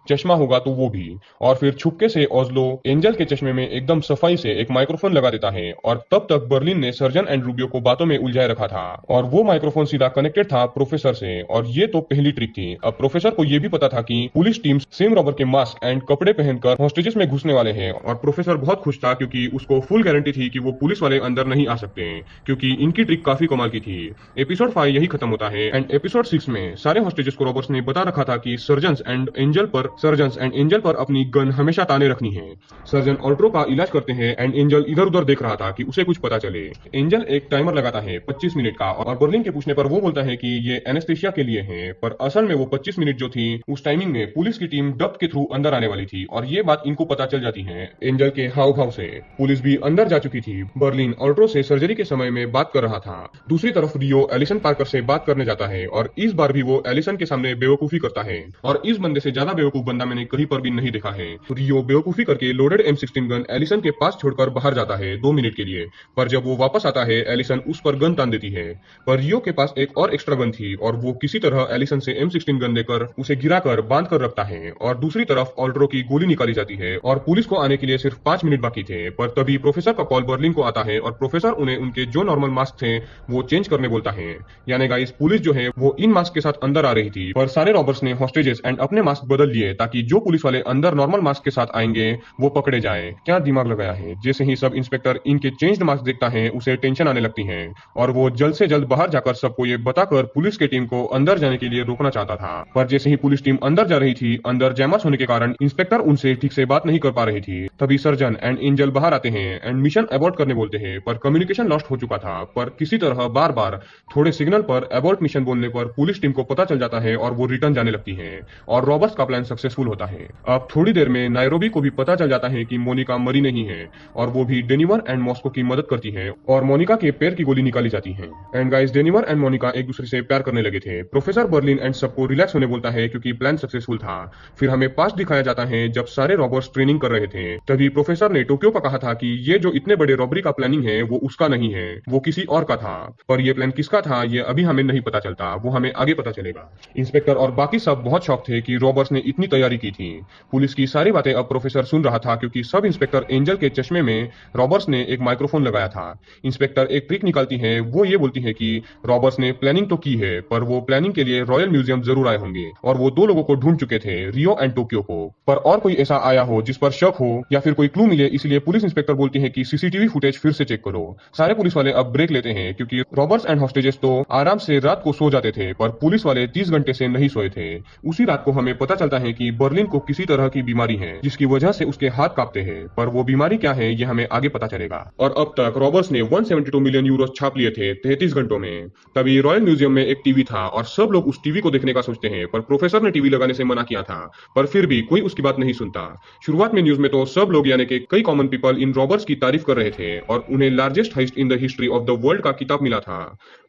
चश्मा होगा तो वो भी। और फिर छुपके से ओज़लो एंजल के चश्मे में एकदम सफाई से एक माइक्रोफोन लगा देता है, और तब तक बर्लिन ने सर्जन एंड रूबियो को बातों में उलझाए रखा था और वो माइक्रोफोन सीधा कनेक्टेड था प्रोफेसर से। और ये तो पहली ट्रिक थी। अब प्रोफेसर को ये भी पता था कि पुलिस टीम सेम रॉबर के मास्क एंड कपड़े पहनकर हॉस्टेजेस में घुसने वाले हैं, और प्रोफेसर बहुत खुश था क्योंकि उसको फुल गारंटी थी कि वो पुलिस वाले अंदर नहीं आ सकते, क्योंकि इनकी ट्रिक काफी कमाल की थी। एपिसोड 5 यही खत्म होता है एंड एपिसोड 6 में सारे हॉस्टेजेस को रॉबर्स ने बता रखा था कि सर्जन एंड एंजल पर सर्जन एंड एंजल पर अपनी गन हमेशा ताने रखनी है। सर्जन ऑल्ट्रो का इलाज करते हैं एंड एंजल इधर उधर देख रहा था कि उसे कुछ पता चले। एंजल एक टाइमर लगाता है 25 मिनट का और बर्लिन के पूछने पर वो बोलता है कि ये एनेस्थेसिया के लिए है, पर असल में वो 25 मिनट जो थी उस टाइमिंग में पुलिस की टीम डक्ट के थ्रू अंदर आने वाली थी और ये बात इनको पता चल जाती है एंजल के हाव भाव से। पुलिस भी अंदर जा चुकी थी। बर्लिन ऑल्ट्रो से सर्जरी के समय में बात कर रहा था। दूसरी तरफ रियो एलिसन पार्कर से बात करने जाता है और इस बार भी वो एलिसन के सामने बेवकूफी करता है और इस बंदे से ज्यादा बेवकूफ बंदा मैंने कहीं पर भी नहीं देखा है। रियो बेवकूफी करके लोडेड M16 गन एलिसन के पास छोड़कर बाहर जाता है 2 मिनट के लिए, पर जब वो वापस आता है एलिसन उस पर गन तान देती है। पर रियो के पास एक और एक्स्ट्रा गन थी और वो किसी तरह एलिसन से M16 गन देकर उसे गिराकर बांध कर रखता है और दूसरी तरफ ऑल्ट्रो की गोली निकाली जाती है और पुलिस को आने के लिए सिर्फ 5 मिनट बाकी थे। पर तभी प्रोफेसर का कॉल बर्लिन को आता है और प्रोफेसर उन्हें उनके जो नॉर्मल मास्क थे वो चेंज करने बोलता है। यानी गाइस पुलिस जो है वो इन मास्क के साथ अंदर आ रही थी, पर सारे रॉबर्स ने हॉस्टेजेस एंड अपने मास्क बदल लिए ताकि जो पुलिस वाले अंदर नॉर्मल मास्क के साथ आएंगे वो पकड़े जाए। क्या दिमाग लगाया है। जैसे ही सब इंस्पेक्टर इनके चेंज्ड मास्क देखता है उसे टेंशन आने लगती है और वो जल्द से जल्द बाहर जाकर सबको ये बताकर पुलिस की टीम को अंदर जाने के लिए रोकना चाहता था। पर जैसे ही पुलिस टीम अंदर जा रही थी, अंदर जैमर्स होने के कारण इंस्पेक्टर उनसे ठीक से बात नहीं कर पा रही थी। तभी सर्जन एंड एंजल बाहर आते हैं एंड मिशन अबॉर्ट करने बोलते हैं, पर कम्युनिकेशन लॉस्ट हो चुका था। पर किसी तरह बार बार थोड़े सिग्नल पर अबॉर्ट मिशन बोलने पर पुलिस टीम को पता चल जाता है और वो रिटर्न जाने लगती है और रॉबर्ट्स का प्लान सक्सेसफुल होता है। अब थोड़ी देर में नायरोबी को भी पता चल जाता है कि मोनिका मरी नहीं है और वो भी डेनिवर एंड मॉस्को की मदद करती है और मोनिका के पैर की गोली निकाली जाती है। एंड गाइस डेनिवर एंड मोनिका एक दूसरे से प्यार करने लगे थे। प्रोफेसर बर्लिन एंड सबको रिलैक्स होने बोलता है क्योंकि प्लान सक्सेसफुल था। फिर हमें पास्ट दिखाया जाता है जब सारे रॉबर्स ट्रेनिंग कर रहे थे। तभी प्रोफेसर ने टोक्यो का कहा था कि ये जो इतने बड़े रॉबरी का प्लानिंग है वो उसका नहीं है, वो किसी और का था। पर ये प्लान किसका था ये अभी हमें नहीं पता चलता, वो हमें आगे पता चलेगा। इंस्पेक्टर और बाकी सब बहुत शॉक थे कि रॉबर्स ने इतनी तैयारी की थी। पुलिस की सारी बातें अब प्रोफेसर सुन रहा था क्योंकि सब इंस्पेक्टर एंजल के चश्मे में रॉबर्स ने एक माइक्रोफोन लगाया था। इंस्पेक्टर एक ट्रिक निकालती है, वो ये बोलती है कि रॉबर्स ने प्लानिंग तो की है पर वो प्लानिंग के लिए रॉयल म्यूजियम जरूर आए होंगे और वो 2 लोगों को ढूंढ चुके थे, रियो एंड टोक्यो को। पर और कोई ऐसा आया हो जिस पर शक हो या फिर कोई क्लू मिले, इसलिए पुलिस इंस्पेक्टर बोलती है कि सीसीटीवी फुटेज फिर से चेक करो। सारे पुलिस वाले अब ब्रेक लेते हैं क्योंकि रॉबर्ट्स एंड हॉस्टेजेस तो आराम से रात को सो जाते थे, पर पुलिस वाले 30 घंटे से नहीं सोए थे। उसी रात को हमें पता चलता है कि बर्लिन को किसी तरह की बीमारी है जिसकी वजह से उसके हाथ कांपते हैं, पर वो बीमारी क्या है ये हमें आगे पता चलेगा। और अब तक रॉबर्ट्स ने 172 मिलियन यूरो छाप लिए थे 33 घंटों में। तभी रॉयल म्यूजियम में एक टीवी था और सब लोग उस टीवी को देखने का सोचते हैं, पर प्रोफेसर ने टीवी लगाने से मना किया था, पर फिर भी कोई उसकी बात नहीं सुनता। शुरुआत में न्यूज में तो सब लोग यानी कि कई कॉमन पीपल इन रॉबर्ट्स की तारीफ कर रहे थे और उन्हें largest heist in the history of the world का किताब मिला था।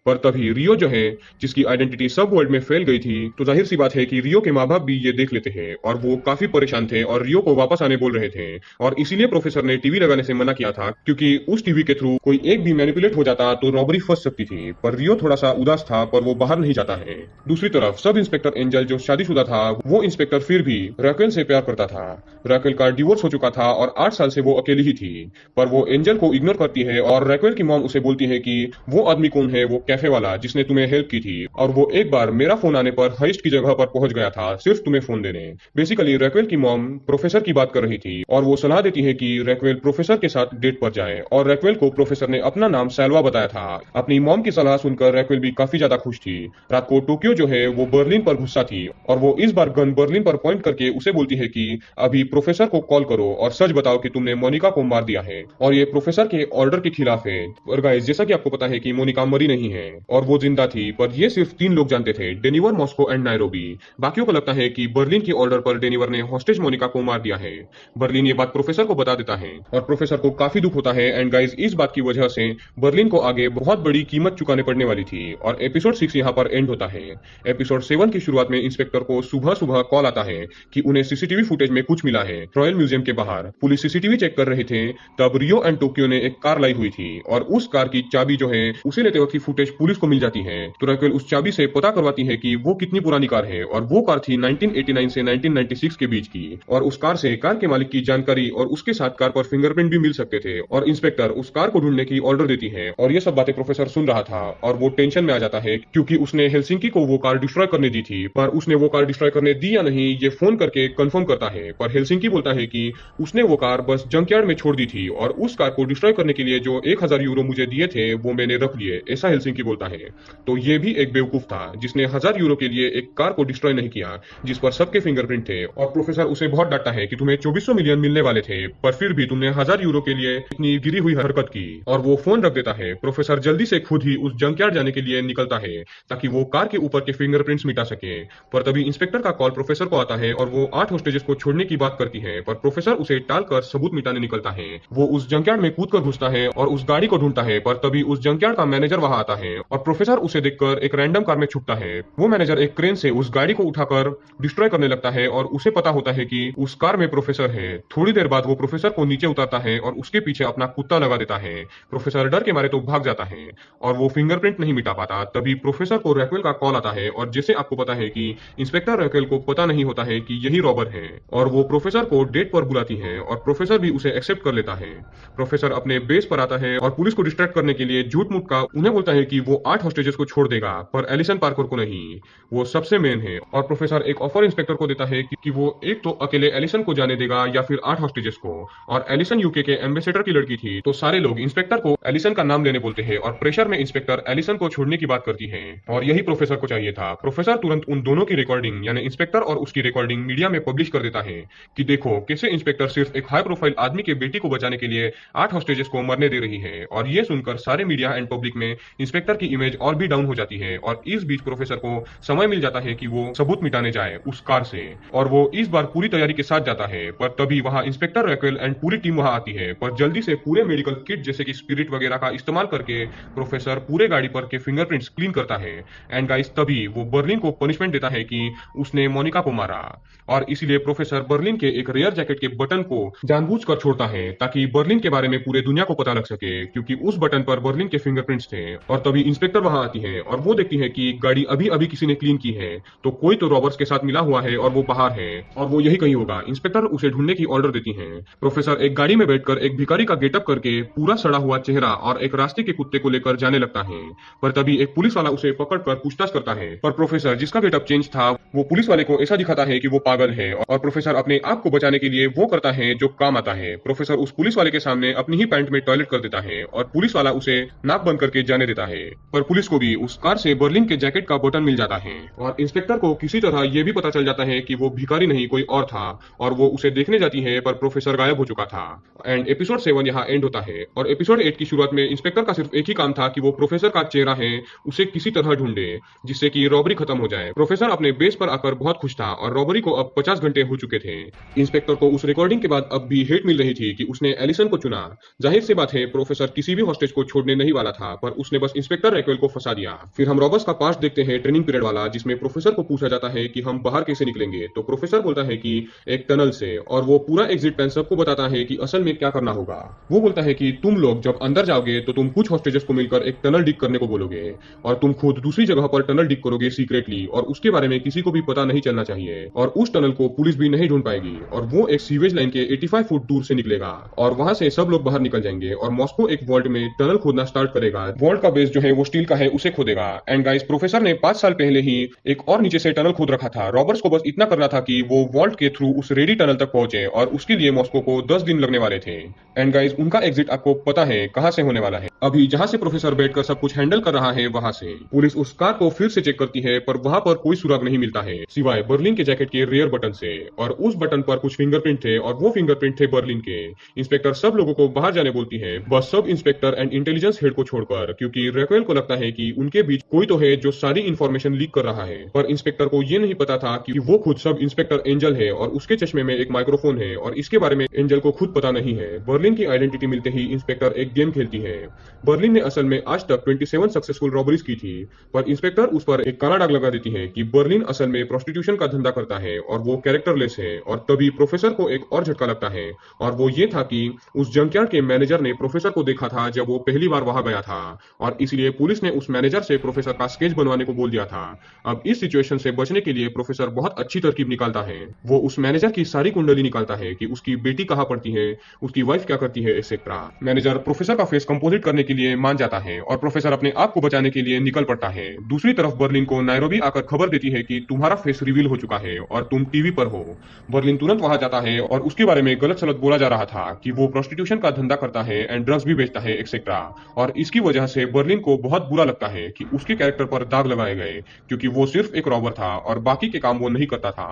पर तभी रियो जो है जिसकी आइडेंटिटी सब वर्ल्ड में फैल गई थी, तो जाहिर सी बात है कि रियो के माँ बाप भी ये देख लेते हैं और वो काफी परेशान थे और रियो को वापस आने बोल रहे थे और इसीलिए प्रोफेसर ने टीवी लगाने से मना किया था क्योंकि उस टीवी के थ्रू कोई एक भी मैनिपुलेट हो जाता तो रॉबरी फंस सकती थी। पर रियो थोड़ा सा उदास था पर वो बाहर नहीं जाता है। दूसरी तरफ सब इंस्पेक्टर एंजल जो शादीशुदा था वो इंस्पेक्टर फिर भी रैक्वेल से प्यार करता था। रैक्वेल का डिवोर्स हो चुका था और 8 साल से वो अकेली ही थी, पर वो एंजल को इग्नोर करती है और रैक्वेल की मॉम उसे बोलती है कि वो आदमी कौन है, वो कैफे वाला जिसने तुम्हें हेल्प की थी और वो एक बार मेरा फोन आने पर हाइस्ट की जगह पर पहुंच गया था सिर्फ तुम्हें फोन देने। बेसिकली रैक्वेल की मॉम प्रोफेसर की बात कर रही थी और वो सलाह देती है कि रैक्वेल प्रोफेसर के साथ डेट पर जाए और रैक्वेल को प्रोफेसर ने अपना नाम सैल्वा बताया था। अपनी मॉम की सलाह सुनकर रैक्वेल भी काफी ज्यादा खुश थी। रात को टोक्यो जो है वो बर्लिन पर गुस्सा थी और वो इस बार गन बर्लिन पर पॉइंट करके उसे बोलती है कि अभी प्रोफेसर को कॉल करो और सच बताओ कि तुमने मोनिका को मार दिया है और ये प्रोफेसर के ऑर्डर के खिलाफ है। और गाइस जैसा कि आपको पता है कि मोनिका मरी नहीं है और वो जिंदा थी, पर ये सिर्फ 3 लोग जानते थे, डेनिवर, मॉस्को एंड नायरोबी। बाकियों को लगता है कि बर्लिन के ऑर्डर पर डेनिवर ने हॉस्टेज मोनिका को मार दिया है। बर्लिन ये बात प्रोफेसर को बता देता है और प्रोफेसर को काफी दुख होता है एंड गाइस इस बात की वजह से बर्लिन को आगे बहुत बड़ी कीमत चुकाने पड़ने वाली थी और एपिसोड 6 यहाँ पर एंड होता है। एपिसोड 7 की शुरुआत में इंस्पेक्टर को सुबह सुबह कॉल आता है कि उन्हें सीसीटीवी फुटेज में कुछ मिला है रॉयल म्यूजियम के बाहर। पुलिस सीसीटीवी चेक कर रहे थे तब रियो एंड टोक्यो ने एक कार लाई हुई थी और उस कार की चाबी जो है उसे लेते वक्त की फुटेज पुलिस को मिल जाती है। तो रैक्वेल उस चाबी से पता करवाती है कि वो कितनी पुरानी कार है और वो कार थी 1989 से 1996 के बीच की और उस कार से कार के मालिक की जानकारी और उसके साथ कार पर फिंगरप्रिंट भी मिल सकते थे और इंस्पेक्टर उस कार को ढूंढने की ऑर्डर देती है और ये सब बातें प्रोफेसर सुन रहा था और वो टेंशन में आ जाता है क्योंकि उसने हेलसिंकी को वो कार डिस्ट्रॉय करने दी थी, पर उसने वो कार डिस्ट्रॉय करने दी या नहीं ये फोन करके कंफर्म करता है। पर हेलसिंकी बोलता है कि उसने वो कार बस जंकयार्ड में छोड़ दी थी और उस कार को डिस्ट्रॉय करने के लिए जो 1000 यूरो मुझे दिए थे वो मैंने रख लिए, ऐसा हेलसिंकी विकी बोलता है। तो ये भी एक बेवकूफ था जिसने 1000 यूरो के लिए एक कार को डिस्ट्रॉय नहीं किया जिस पर सबके फिंगरप्रिंट थे, और प्रोफेसर उसे बहुत डांटता है कि तुम्हें 2400 मिलियन मिलने वाले थे पर फिर भी तुमने 1000 यूरो के लिए इतनी गिरी हुई हरकत की, और वो फोन रख देता है। प्रोफेसर जल्दी से खुद ही उस जंकयार्ड जाने के लिए निकलता है ताकि वो कार के ऊपर के फिंगरप्रिंट्स मिटा सके। पर तभी इंस्पेक्टर का कॉल प्रोफेसर को आता है और वो 8 होस्टेजेस को छोड़ने की बात करती है, पर प्रोफेसर उसे टालकर सबूत मिटाने निकलता है। वो उस जंकयार्ड में कूद कर घुसता है और उस गाड़ी को ढूंढता है, पर तभी उस जंकयार्ड का मैनेजर वहां आता है और प्रोफेसर उसे देखकर एक रैंडम कार में छुपता है। वो मैनेजर एक क्रेन से उस गाड़ी को उठाकर डिस्ट्रॉय करने लगता है और उसे पता होता है कि उस कार में प्रोफेसर है। थोड़ी देर बाद वो प्रोफेसर को नीचे उतारता है और उसके पीछे अपना कुत्ता लगा देता है। प्रोफेसर डर के मारे तो भाग जाता है और वो फिंगरप्रिंट नहीं मिटा पाता। तभी प्रोफेसर को रैक्वेल का कॉल आता है और जैसे आपको पता है कि इंस्पेक्टर रैक्वेल को पता नहीं होता है कि यही रॉबर है, और वो प्रोफेसर को डेट पर बुलाती है और प्रोफेसर भी उसे एक्सेप्ट कर लेता है। प्रोफेसर अपने बेस पर आता है और पुलिस को डिस्ट्रैक्ट करने के लिए झूठ मूठ का उन्हें बोलता है कि वो 8 हॉस्टेजेस को छोड़ देगा पर एलिसन पार्कर को नहीं, वो सबसे मेन है। और प्रोफेसर एक ऑफर इंस्पेक्टर को देता है कि वो एक तो अकेले एलिसन को जाने देगा या फिर 8 हॉस्टेजेस को। और एलिसन यूके के एम्बेसडर की लड़की थी, तो सारे लोग इंस्पेक्टर को एलिसन का नाम लेने बोलते हैं और प्रेशर में इंस्पेक्टर एलिसन को छोड़ने की बात करती है, और यही प्रोफेसर को चाहिए था। प्रोफेसर तुरंत उन दोनों की रिकॉर्डिंग यानी इंस्पेक्टर और उसकी रिकॉर्डिंग मीडिया में पब्लिश कर देता है कि देखो कैसे इंस्पेक्टर सिर्फ एक हाई प्रोफाइल आदमी के बेटी को बचाने के लिए 8 हॉस्टेजेस को मरने दे रही है। और ये सुनकर सारे मीडिया एंड पब्लिक में इंस्पेक्टर की इमेज और भी डाउन हो जाती है, और इस बीच प्रोफेसर को समय मिल जाता है कि वो सबूत मिटाने जाए उस कार से, और वो इस बार पूरी तैयारी के साथ जाता है। पर तभी वहां इंस्पेक्टर रैक्वेल एंड पूरी टीम वहां आती है, पर जल्दी से पूरे मेडिकल किट जैसे कि स्पिरिट वगैरह का इस्तेमाल करके प्रोफेसर पूरे गाड़ी पर के फिंगरप्रिंट्स क्लीन करता है। एंड गाइस तभी वो बर्लिन को पनिशमेंट देता है कि उसने मोनिका को मारा, और इसीलिए प्रोफेसर बर्लिन के एक रेयर जैकेट के बटन को जानबूझकर छोड़ता है ताकि बर्लिन के बारे में पूरे दुनिया को पता लग सके, क्योंकि उस बटन पर बर्लिन के फिंगरप्रिंट्स थे। और तभी इंस्पेक्टर वहां आती है और वो देखती है कि गाड़ी अभी अभी किसी ने क्लीन की है, तो कोई तो रॉबर्स के साथ मिला हुआ है और वो बाहर है और वो यही कहीं होगा। इंस्पेक्टर उसे ढूंढने की ऑर्डर देती है। प्रोफेसर एक गाड़ी में बैठकर एक भिखारी का गेटअप करके पूरा सड़ा हुआ चेहरा और एक रास्ते के कुत्ते को लेकर जाने लगता है, पर तभी एक पुलिस वाला उसे पकड़कर पूछताछ करता है। पर प्रोफेसर जिसका गेटअप चेंज था वो पुलिस वाले को ऐसा दिखाता है कि वो पागल है, और प्रोफेसर अपने आप को बचाने के लिए वो करता है जो काम आता है। प्रोफेसर उस पुलिस वाले के सामने अपनी ही पैंट में टॉयलेट कर देता है और पुलिस वाला उसे नाक बंद करके जाने देता है। पर पुलिस को भी उस कार से बर्लिन के जैकेट का बटन मिल जाता है, और इंस्पेक्टर को किसी तरह ये भी पता चल जाता है कि वो भिखारी नहीं कोई और था, और वो उसे देखने जाती है पर प्रोफेसर गायब हो चुका था। एंड एपिसोड 7 यहाँ एंड होता है, और एपिसोड 8 की शुरुआत में इंस्पेक्टर का सिर्फ एक ही काम था कि वो प्रोफेसर का चेहरा है उसे किसी तरह ढूंढे जिससे कि रॉबरी खत्म हो जाए। प्रोफेसर अपने बेस पर आकर बहुत खुश था और रॉबरी को अब 50 घंटे हो चुके थे। इंस्पेक्टर को उस रिकॉर्डिंग के बाद अब भी हेट मिल रही थी कि उसने एलिसन को चुना। जाहिर सी बात है प्रोफेसर किसी भी हॉस्टेज को छोड़ने नहीं वाला था, पर उसने बस इंस्पेक्टर रैक्वेल को फंसा दिया। फिर हम रॉबर्स का पास्ट देखते हैं, ट्रेनिंग पीरियड वाला, जिसमें प्रोफेसर को पूछा जाता है कि हम बाहर कैसे निकलेंगे, तो प्रोफेसर बोलता है कि एक टनल से, और वो पूरा एग्जिट प्लान सबको बताता है कि असल में क्या करना होगा। वो बोलता है कि तुम लोग जब अंदर जाओगे तो तुम कुछ हॉस्टेजेस को मिलकर एक टनल डिग करने को बोलोगे, और तुम खुद दूसरी जगह पर टनल डिग करोगे सीक्रेटली, और उसके बारे में किसी को भी पता नहीं चलना चाहिए, और उस टनल को पुलिस भी नहीं ढूंढ पाएगी, और वो एक सीवेज लाइन के 85 फुट दूर से निकलेगा, और वहां से सब लोग बाहर निकल जाएंगे, और मॉस्को एक वॉल्ट में टनल खोदना स्टार्ट करेगा। वॉल्ट का बेस जो है वो स्टील का है, उसे खोदेगा। एंड गाइस प्रोफेसर ने 5 साल पहले ही एक और नीचे से टनल खोद रखा था। रॉबर्ट्स को बस इतना करना था कि वो वॉल्ट के थ्रू उस रेडी टनल तक पहुंचे, और उसके लिए मॉस्को को 10 दिन लगने वाले थे। एंड गाइस उनका एग्जिट आपको पता है कहां से होने वाला है। अभी जहां से प्रोफेसर बैठकर सब कुछ हैंडल कर रहा है वहां से पुलिस उस कार को फिर से चेक करती है, पर वहां पर कोई सुराग नहीं मिलता है सिवाय बर्लिन के जैकेट के रेयर बटन से, और उस बटन पर कुछ फिंगरप्रिंट थे, और वो फिंगरप्रिंट थे बर्लिन के। इंस्पेक्टर सब लोगों को बाहर जाने बोलती है, बस sub inspector and intelligence head को छोड़कर, क्योंकि रैक्वेल को लगता है कि उनके बीच कोई तो है जो सारी इंफॉर्मेशन लीक कर रहा है। पर इंस्पेक्टर को ये नहीं पता था कि वो खुद सब इंस्पेक्टर एंजल है, और उसके चश्मे में एक माइक्रोफोन है, और इसके बारे में एंजल को खुद पता नहीं है। बर्लिन की आइडेंटिटी मिलते ही इंस्पेक्टर एक गेम खेलती है। बर्लिन ने असल में आज तक 27 सक्सेसफुल रॉबरीज की थी, पर इंस्पेक्टर उस पर एक काला दाग लगा देती है कि बर्लिन असल में प्रोस्टिट्यूशन का धंधा करता है और वो कैरेक्टरलेस है। और तभी प्रोफेसर को एक और झटका लगता है, और वो ये था कि उस जंकयार्ड के मैनेजर ने प्रोफेसर को देखा था जब वो पहली बार वहां गया था, और इसलिए पुलिस ने उस मैनेजर से प्रोफेसर का स्केच बनवाने को बोल दिया था। अब इस सिचुएशन से बचने के लिए प्रोफेसर बहुत अच्छी तरकीब निकालता है। वो उस मैनेजर की सारी कुंडली निकालता है कि उसकी बेटी कहाँ पढ़ती है, उसकी वाइफ क्या करती है, एक्सेट्रा। मैनेजर प्रोफेसर का फेस कंपोजिट करने के लिए मान जाता है, और प्रोफेसर अपने आप को बचाने के लिए निकल पड़ता है। दूसरी तरफ बर्लिन को नायरोबी आकर खबर देती है कि तुम्हारा फेस रिवील हो चुका है और तुम टीवी पर हो। बर्लिन तुरंत वहां जाता है, और उसके बारे में गलत सलत बोला जा रहा था कि वो प्रोस्टिट्यूशन का धंधा करता है एंड ड्रग्स भी बेचता है, एक्सेट्रा। और इसकी वजह से बर्लिन को बहुत बुरा लगता है कि उसके कैरेक्टर पर दाग लगाए गए, क्योंकि वो सिर्फ एक रॉबर था और बाकी के काम वो नहीं करता था।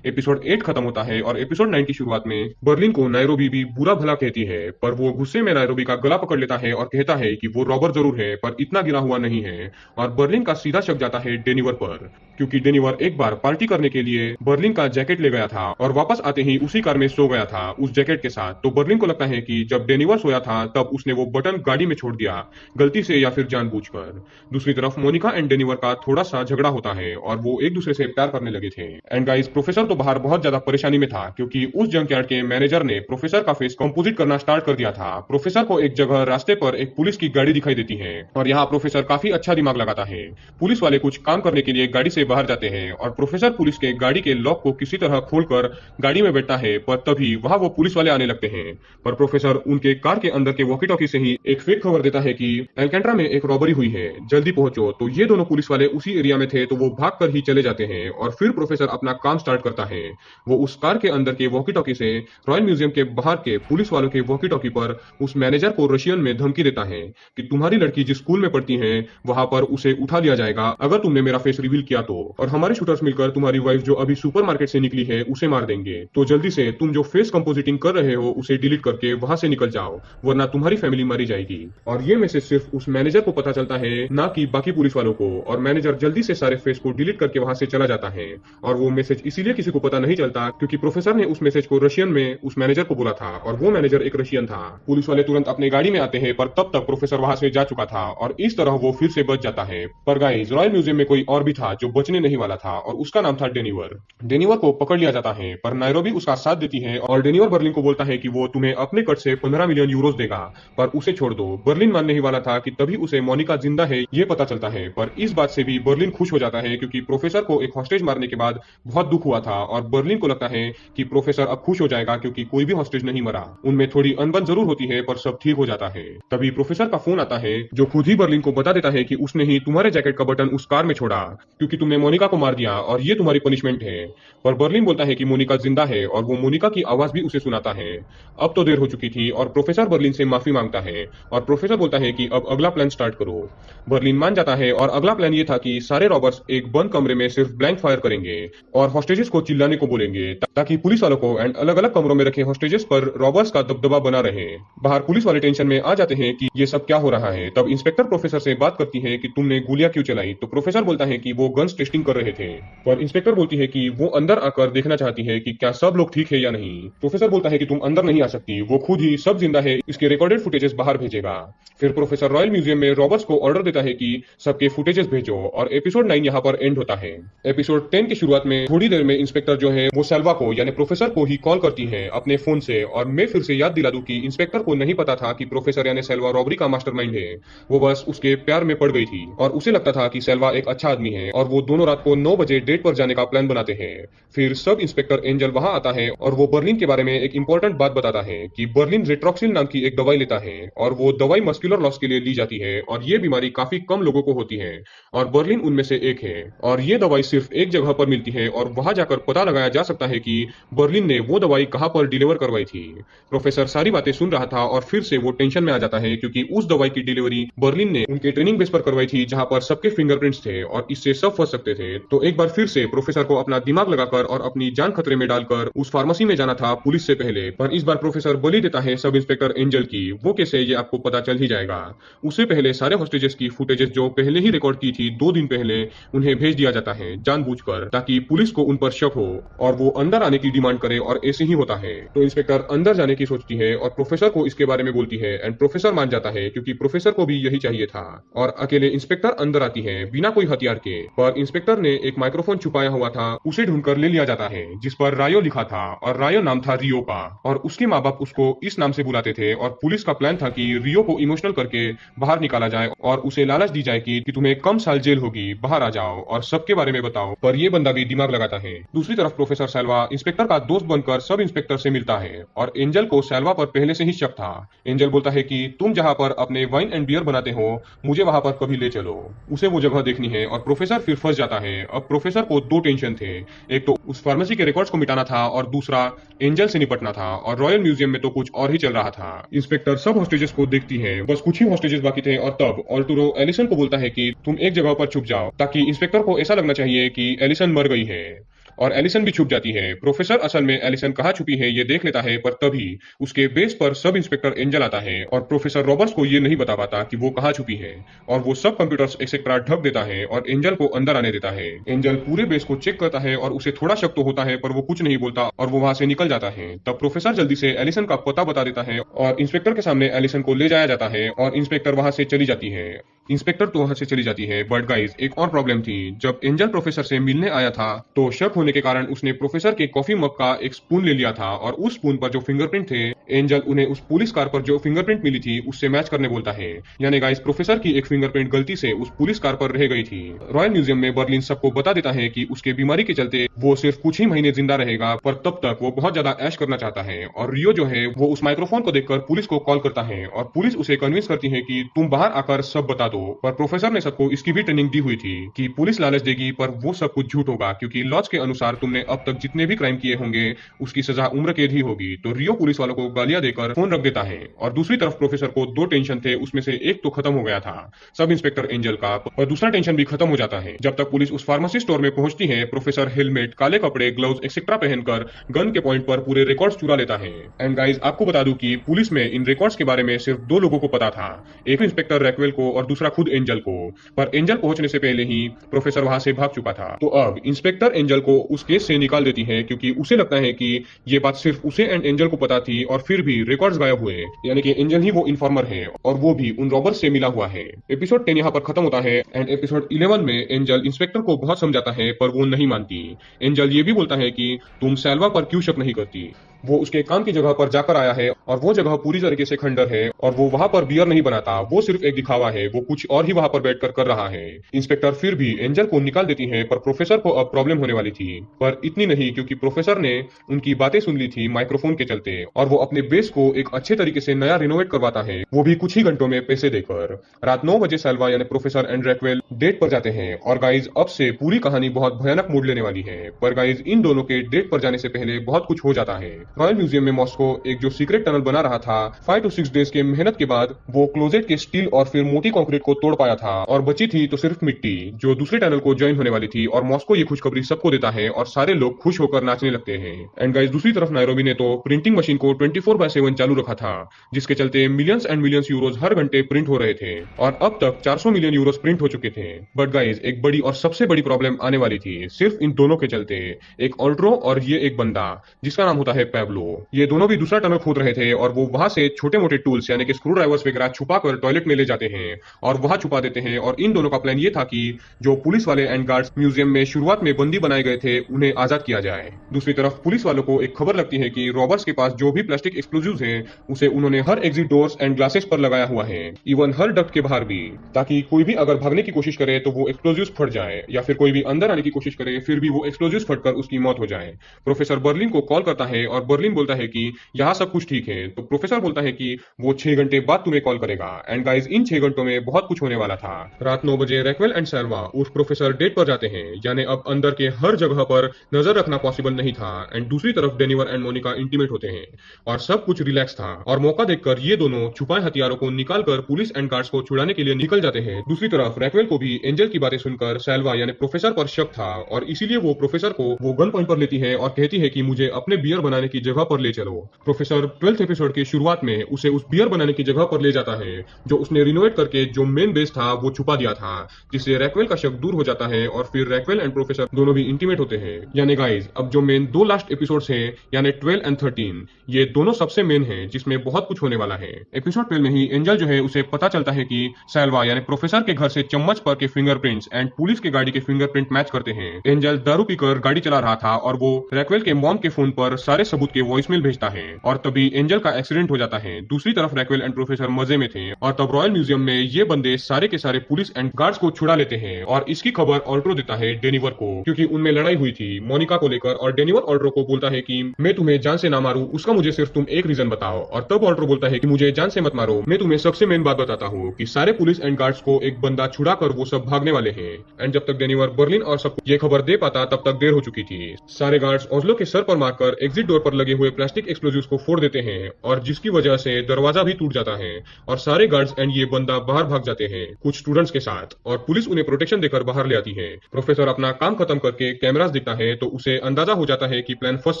एपिसोड 8 खत्म होता है और एपिसोड 9 की शुरुआत में बर्लिन को नायरोबी भी बुरा भला कहती है, पर वो गुस्से में नायरोबी का गला पकड़ लेता है और कहता है कि वो रॉबर जरूर है पर इतना गिरा हुआ नहीं है। और बर्लिन का सीधा शक जाता है डेनिवर पर, क्योंकि डेनिवर एक बार पार्टी करने के लिए बर्लिन का जैकेट ले गया था और वापस आते ही उसी कार में सो गया था उस जैकेट के साथ। तो बर्लिन को लगता है कि जब डेनिवर सोया था तब उसने वो बटन गाड़ी में छोड़ दिया, गलती से या फिर जानबूझकर। दूसरी तरफ मोनिका एंड डेनिवर का थोड़ा सा झगड़ा होता है और वो एक दूसरे से प्यार करने लगे थे। एंड गाइस, प्रोफेसर तो बाहर बहुत ज्यादा परेशानी में था, क्योंकि उस जंकयार्ड के मैनेजर ने प्रोफेसर का फेस कंपोजिट करना स्टार्ट कर दिया था। प्रोफेसर को एक जगह रास्ते पर एक पुलिस की गाड़ी दिखाई देती है और यहाँ प्रोफेसर काफी अच्छा दिमाग लगाता है। पुलिस वाले कुछ काम करने के लिए गाड़ी से बाहर जाते हैं और प्रोफेसर पुलिस के गाड़ी के लॉक को किसी तरह खोलकर गाड़ी में बैठता है, पर तभी वहां वो पुलिस वाले आने लगते हैं। पर प्रोफेसर उनके कार के अंदर के वॉकी टॉकी से ही एक फेक खबर देता है कि एल्केंट्रा में एक रॉबरी हुई है, जल्दी पहुंचो। तो ये दोनों पुलिस वाले उसी एरिया में थे, तो वो भाग कर ही चले जाते हैं और फिर प्रोफेसर अपना काम स्टार्ट करता है। वो उस कार के अंदर के वॉकी टॉकी से रॉयल म्यूजियम के बाहर के पुलिस वालों के वॉकी टॉकी पर उस मैनेजर को रशियन में धमकी देता है कि तुम्हारी लड़की जिस स्कूल में पढ़ती है वहां पर उसे उठा लिया जाएगा अगर तुमने मेरा फेस रिवील किया तो, और हमारे शूटर्स मिलकर तुम्हारी वाइफ जो अभी सुपरमार्केट से निकली है उसे मार देंगे। तो जल्दी से तुम जो फेस कंपोजिटिंग कर रहे हो उसे डिलीट करके वहां से निकल जाओ, वरना तुम्हारी फैमिली मारी जाएगी। और ये मैसेज सिर्फ उस मैनेजर को पता चलता है, ना कि बाकी पुलिस वालों को, और मैनेजर जल्दी से सारे फेस को डिलीट करके वहां से चला जाता है। और वो मैसेज इसीलिए किसी को पता नहीं चलता क्योंकि प्रोफेसर ने उस मैसेज को रशियन में उस मैनेजर को बोला था और वो मैनेजर एक रशियन था। पुलिस वाले तुरंत अपने गाड़ी में आते हैं, पर तब तक प्रोफेसर वहां से जा चुका था और इस तरह वो फिर से बच जाता है। पर गाइस, रॉयल म्यूजियम में कोई और भी था जो बचने नहीं वाला था और उसका नाम था डेनिवर। डेनिवर को पकड़ लिया जाता है, पर नायरोबी उसका साथ देती है और डेनिवर बर्लिन को बोलता है कि वो तुम्हें अपने कट से 15 मिलियन यूरोस देगा, पर उसे छोड़ दो। बर्लिन मानने ही वाला था कि तभी उसे मोनिका जिंदा है ये पता चलता है, पर इस बात से भी बर्लिन खुश हो जाता है क्योंकि प्रोफेसर को एक हॉस्टेज मारने के बाद बहुत दुख हुआ था और बर्लिन को लगता है कि प्रोफेसर अब खुश हो जाएगा क्योंकि कोई भी हॉस्टेज नहीं मरा। उनमें थोड़ी अनबन जरूर होती है पर सब ठीक हो जाता है। तभी प्रोफेसर का फोन आता है जो खुद ही बर्लिन को बता देता है कि उसने ही तुम्हारे जैकेट का बटन उस कार में छोड़ा क्योंकि तुमने मोनिका को मार दिया और ये तुम्हारी पनिशमेंट है। पर बर्लिन बोलता है कि मोनिका जिंदा है और वो मोनिका की आवाज भी उसे सुनाता है। अब तो देर हो चुकी थी और प्रोफेसर बर्लिन से माफी मांगता है और प्रोफेसर बोलता है कि अब अगला प्लान स्टार्ट करो। बर्लिन मान जाता है और अगला प्लान ये था कि सारे रॉबर्स एक बंद कमरे में सिर्फ ब्लैंक फायर करेंगे और हॉस्टेजेस को चिल्लाने को बोलेंगे ताकि पुलिस वालों को एंड अलग अलग कमरों में रखे हॉस्टेजेस पर रॉबर्स का दबदबा बना रहे। बाहर पुलिस वाले टेंशन में आ जाते हैं कि ये सब क्या हो रहा है। तब इंस्पेक्टर प्रोफेसर से बात करती है कि तुमने गोलियां क्यों चलाई, तो प्रोफेसर बोलता है कि वो गन्स टेस्टिंग कर रहे थे। पर इंस्पेक्टर बोलती है कि वो अंदर आकर देखना चाहती है कि क्या सब लोग ठीक है या नहीं। प्रोफेसर बोलता है कि तुम अंदर नहीं आ सकती, वो खुद ही सब जिंदा है इसके रिकॉर्डेड फुटेजेस बाहर भेजेगा। फिर प्रोफेसर रॉयल म्यूजियम में रॉबर्ट्स को ऑर्डर देता है कि सबके फुटेजेस भेजो और एपिसोड 9 यहाँ पर एंड होता है। एपिसोड 10 की शुरुआत में थोड़ी देर में इंस्पेक्टर जो है वो सेल्वा को यानी प्रोफेसर को ही कॉल करती है अपने फोन से, और मैं फिर से याद दिला दूं कि इंस्पेक्टर को नहीं पता था कि प्रोफेसर यानी सेल्वा रॉबरी का मास्टरमाइंड है। वो बस उसके प्यार में पड़ गई थी और उसे लगता था कि सेल्वा एक अच्छा आदमी है और वो दोनों रात को 9 बजे डेट पर जाने का प्लान बनाते हैं। फिर सब इंस्पेक्टर एंजल वहां आता है और वो बर्लिन के बारे में एक इंपॉर्टेंट बात बताता है कि बर्लिन रेट्रोक्सिल नाम की एक दवाई लेता है और वो दवाई मस्कुलर लॉस के लिए ली जाती है और ये बीमारी काफी कम लोगों को होती है और बर्लिन उनमें से एक है। और ये दवाई सिर्फ एक जगह पर मिलती है और वहां जाकर पता लगाया जा सकता है कि बर्लिन ने वो दवाई कहां पर डिलीवर करवाई थी। प्रोफेसर सारी बातें सुन रहा था और फिर से वो टेंशन में आ जाता है क्योंकि उस दवाई की डिलीवरी बर्लिन ने उनके ट्रेनिंग बेस पर करवाई थी जहां पर सबके फिंगरप्रिंट्स थे और इससे सब फंस सकते थे। तो एक बार फिर से प्रोफेसर को अपना दिमाग लगाकर और अपनी जान खतरे में डालकर उस फार्मेसी में जाना था पुलिस से पहले, पर इस बार प्रोफेसर बलि देता है सब इंस्पेक्टर एंजल की। वो कैसे ये आपको पता चल ही जाएगा। उससे पहले सारे हॉस्टेजेस की फुटेजेस जो पहले ही रिकॉर्ड की थी 2 दिन पहले उन्हें भेज दिया जाता है जानबूझकर, ताकि पुलिस को उन पर शक हो और वो अंदर आने की डिमांड करे, और ऐसे ही होता है। तो इंस्पेक्टर अंदर जाने की सोचती है और प्रोफेसर को इसके बारे में बोलती है एंड प्रोफेसर मान जाता है क्योंकि प्रोफेसर को भी यही चाहिए था। और अकेले इंस्पेक्टर अंदर आती है बिना कोई हथियार के, पर इंस्पेक्टर ने एक माइक्रोफोन छुपाया हुआ था उसे ढूंढकर ले लिया जाता है जिस पर रायो लिखा था और रायो नाम था रियो का, और उसके माँ बाप उसको इस नाम से बुलाते थे। और पुलिस का प्लान था कि रियो को इमोशनल करके बाहर निकाला जाए और उसे लालच दी जाए कि तुम्हें कम साल जेल होगी, बाहर आ जाओ और सबके बारे में बताओ। पर ये बंदा भी दिमाग लगाता है। दूसरी तरफ प्रोफेसर सेल्वा इंस्पेक्टर का दोस्त बनकर सब इंस्पेक्टर से मिलता है और एंजल को सेल्वा पर पहले से ही शक था। एंजल बोलता है कि तुम जहां पर अपने वाइन एंड बियर बनाते हो मुझे वहां पर कभी ले चलो, उसे वो जगह देखनी है। और प्रोफेसर फिर फंस जाता है। अब प्रोफेसर को 2 टेंशन थे, एक तो उस फार्मेसी के रिकॉर्ड्स को मिटाना था और दूसरा एंजल से निपटना था, और रॉयल म्यूजियम में तो कुछ और ही चल रहा था। इंस्पेक्टर सब हॉस्टेजेस को देखती है, बस कुछ ही हॉस्टेजेस बाकी थे और तब ऑल्टुरो एलिसन को बोलता है कि तुम एक जगह पर छुप जाओ ताकि इंस्पेक्टर को ऐसा लगना चाहिए कि एलिसन मर गई है, और एलिसन भी छुप जाती है। प्रोफेसर असल में एलिसन कहाँ छुपी है ये देख लेता है, पर तभी उसके बेस पर सब इंस्पेक्टर एंजल आता है और प्रोफेसर रॉबर्ट्स को ये नहीं बता पाता कि वो कहाँ छुपी है, और वो सब कंप्यूटर्स एक्सेट्रा ढक देता है और एंजल को अंदर आने देता है। एंजल पूरे बेस को चेक करता है और उसे थोड़ा शक तो होता है, पर वो कुछ नहीं बोलता और वो वहां से निकल जाता है। तब प्रोफेसर जल्दी से एलिसन का पता बता देता है और इंस्पेक्टर के सामने एलिसन को ले जाया जाता है और इंस्पेक्टर वहां से चली जाती है। इंस्पेक्टर तो वहां से चली जाती है, बट गाइस एक और प्रॉब्लम थी। जब एंजल प्रोफेसर से मिलने आया था तो शक होने के कारण उसने प्रोफेसर के कॉफी मग का एक स्पून ले लिया था, और उस स्पून पर जो फिंगरप्रिंट थे एंजल उन्हें उस पुलिस कार पर जो फिंगरप्रिंट मिली थी उससे मैच करने बोलता है। यानी गाइस प्रोफेसर की एक फिंगरप्रिंट गलती से उस पुलिस कार पर रह गई थी। रॉयल म्यूजियम में बर्लिन सबको बता देता है कि उसके बीमारी के चलते वो सिर्फ कुछ ही महीने जिंदा रहेगा, पर तब तक वो बहुत ज्यादा ऐश करना चाहता है। और रियो जो है वो उस माइक्रोफोन को देखकर पुलिस को कॉल करता है और पुलिस उसे कन्विंस करती है कि तुम बाहर आकर सब बता दो। पर प्रोफेसर ने सबको इसकी भी ट्रेनिंग दी हुई थी कि पुलिस लालच देगी, पर वो सब कुछ झूठ होगा, क्योंकि लॉज के अनुसार तुमने अब तक जितने भी क्राइम किए होंगे उसकी सजा उम्र कैद ही होगी। तो रियो पुलिस वालों को गालियां देकर फोन रख देता है। और दूसरी तरफ प्रोफेसर को दो टेंशन थे, उसमें से एक तो खत्म हो गया था सब इंस्पेक्टर एंजल का, और दूसरा टेंशन भी खत्म हो जाता है जब तक पुलिस उस फार्मेसी स्टोर में पहुंचती है। प्रोफेसर हेलमेट, काले कपड़े, ग्लव्स एक्सेट्रा पहनकर गन के पॉइंट पर पूरे रिकॉर्ड्स चुरा लेता है। एंड गाइस आपको बता दूं कि पुलिस में इन रिकॉर्ड्स के बारे में सिर्फ दो लोगों को पता था, एक इंस्पेक्टर रैकवेल को और दूसरा खुद एंजल को। पर एंजल पहुंचने से पहले ही प्रोफेसर वहां से भाग चुका था। तो अब इंस्पेक्टर एंजल को उस केस से निकाल देती है, क्योंकि उसे लगता है कि ये बात सिर्फ उसे एंड एंजल को पता थी और फिर भी रिकॉर्ड्स गायब हुए, यानी कि एंजल ही वो इन्फॉर्मर है और वो भी उन रॉबर्स से मिला हुआ है। एपिसोड 10 यहाँ पर खत्म होता है एंड एपिसोड 11 में एंजल इंस्पेक्टर को बहुत समझाता है, पर वो नहीं मानती। एंजल ये भी बोलता है कि तुम सैल्वा पर क्यों शक नहीं करती, वो उसके काम की जगह पर जाकर आया है और वो जगह पूरी तरीके से खंडर है, और वो वहां पर बियर नहीं बनाता, वो सिर्फ एक दिखावा है, वो कुछ और ही वहां पर बैठकर कर रहा है। इंस्पेक्टर फिर भी एंजल को निकाल देती है, पर प्रोफेसर को अब प्रॉब्लम होने वाली थी, पर इतनी नहीं, क्योंकि प्रोफेसर ने उनकी बातें सुन ली थी माइक्रोफोन के चलते, और वो अपने बेस को एक अच्छे तरीके से नया रिनोवेट करवाता है, वो भी कुछ ही घंटों में पैसे देकर। रात 9 बजे सैल्वा यानी प्रोफेसर एंड रैकवेल डेट पर जाते हैं, और गाइज अब से पूरी कहानी बहुत भयानक मूड लेने वाली है। पर गाइज इन दोनों के डेट पर जाने से पहले बहुत कुछ हो जाता है। रॉयल म्यूजियम में मॉस्को एक जो सीक्रेट टनल बना रहा था, 5 to 6 डेज के मेहनत के बाद वो क्लोजेट के स्टील और फिर मोटी कंक्रीट को तोड़ पाया था, और बची थी तो सिर्फ मिट्टी जो दूसरे टनल को ज्वाइन होने वाली थी। और मॉस्को ये खुशखबरी सबको देता है और सारे लोग खुश होकर नाचने लगते हैं। एंड गाइस दूसरी तरफ नायरोबी ने तो प्रिंटिंग मशीन को 24/7 चालू रखा था, जिसके चलते मिलियंस एंड मिलियंस यूरोज हर घंटे प्रिंट हो रहे थे, और अब तक 400 मिलियन यूरोज प्रिंट हो चुके थे। बट गाइस एक बड़ी और सबसे बड़ी प्रॉब्लम आने वाली थी सिर्फ इन दोनों के चलते। एक ऑल्ट्रो और ये एक बंदा जिसका नाम होता है पैब्लो, ये दोनों भी दूसरा टनल खोद रहे थे, और वो वहां से छोटे मोटे टूल्स यानी कि स्क्रू ड्राइवर्स वगैरह छुपा कर टॉयलेट में ले जाते हैं और वहां छुपा देते हैं। और इन दोनों का प्लान ये था कि जो पुलिस वाले एंड गार्ड्स म्यूजियम में शुरुआत में बंदी बनाए गए थे उन्हें आजाद किया जाए। दूसरी तरफ पुलिस वालों को एक खबर लगती है कि रॉबर्ट्स के पास जो भी प्लास्टिक एक्सप्लोजिव्स हैं उसे उन्होंने हर एग्जिट डोर्स एंड ग्लासेस पर लगाया हुआ है, इवन हर डक्ट के बाहर भी, ताकि कोई भी अगर भागने की कोशिश करे तो वो एक्सप्लोजिव्स फट जाए, या फिर कोई भी अंदर आने की कोशिश करे फिर भी वो एक्सप्लोजिव्स फटकर उसकी मौत हो जाए। प्रोफेसर बर्लिन को कॉल करता है और बर्लिन बोलता है कि यहाँ सब कुछ ठीक है। तो प्रोफेसर बोलता है कि वो 6 घंटे बाद तुम्हें कॉल करेगा। एंड गाइस इन 6 घंटों में बहुत कुछ होने वाला था। रात 9 बजे रैकवेल एंड सैल्वा उस प्रोफेसर डेट पर जाते हैं, यानी अब अंदर के हर जगह पर नजर रखना पॉसिबल नहीं था। एंड दूसरी तरफ डेनिवर एंड मोनिका इंटीमेट होते हैं और सब कुछ रिलैक्स था, और मौका देखकर ये दोनों छुपाए हथियारों को निकालकर पुलिस एंड गार्ड्स को छुड़ाने के लिए निकल जाते हैं। दूसरी तरफ रैकवेल को भी एंजल की बातें सुनकर सैल्वा यानी प्रोफेसर पर शक था, और इसीलिए वो प्रोफेसर को वो गन पॉइंट पर लेती है और कहती है कि मुझे अपने बियर बनाने की जगह पर ले चलो। प्रोफेसर 12th एपिसोड के शुरुआत में उसे उस बियर बनाने की जगह पर ले जाता है जो उसने रिनोवेट करके जो मेन बेस था वो छुपा दिया था, जिससे रैकवेल का शक दूर हो जाता है, और फिर रैकवेल एंड प्रोफेसर दोनों भी इंटीमेट होते हैं। यानी गाइस अब जो मेन 2 लास्ट एपिसोड्स हैं यानी 12 एंड 13, ये दोनों सबसे मेन हैं जिसमें बहुत कुछ होने वाला है। एपिसोड 12 में ही एंजल जो है उसे पता चलता है कि सैल्वा यानी प्रोफेसर के घर से चम्मच पर के फिंगरप्रिंट्स एंड पुलिस के गाड़ी के फिंगरप्रिंट मैच करते हैं। एंजल दारू पीकर गाड़ी चला रहा था और वो रैकवेल के मॉम के फोन पर सारे सबूत के वॉइसमेल भेजता है, और तभी एंजल का एक्सीडेंट हो जाता है। दूसरी तरफ रैकवेल एंड प्रोफेसर मजे में थे, और तब रॉयल म्यूजियम में ये बंदे सारे के सारे पुलिस एंड गार्ड्स को छुड़ा लेते हैं, और इसकी खबर ऑल्ट्रो देता है डेनिवर को, क्योंकि उनमें लड़ाई हुई थी मोनिका को लेकर। और डेनिवर ऑल्ट्रो को बोलता है कि मैं तुम्हें जान से ना मारूं, उसका मुझे सिर्फ तुम एक रीजन बताओ। और तब ऑल्ट्रो बोलता है कि मुझे जान से मत मारो, मैं तुम्हें सबसे मेन बात बताता हूँ कि सारे पुलिस एंड गार्ड्स को एक बंदा छुड़ा कर वो सब भागने वाले हैं। एंड जब तक डेनिवर बर्लिन और सबको ये खबर दे पाता तब तक देर हो चुकी थी। सारे गार्ड्स ओस्लो के सर पर मारकर एग्जिट डोर पर लगे हुए प्लास्टिक एक्सप्लोजिव्स को फोड़ देते हैं और जिसकी वजह से दरवाजा भी टूट जाता है और सारे गार्ड्स एंड ये बंदा बाहर भाग जाते हैं कुछ स्टूडेंट्स के साथ और पुलिस उन्हें प्रोटेक्शन देकर बाहर ले आती है। प्रोफेसर अपना काम खत्म करके कैमरास दिखता है तो उसे अंदाजा हो जाता है कि प्लान फंस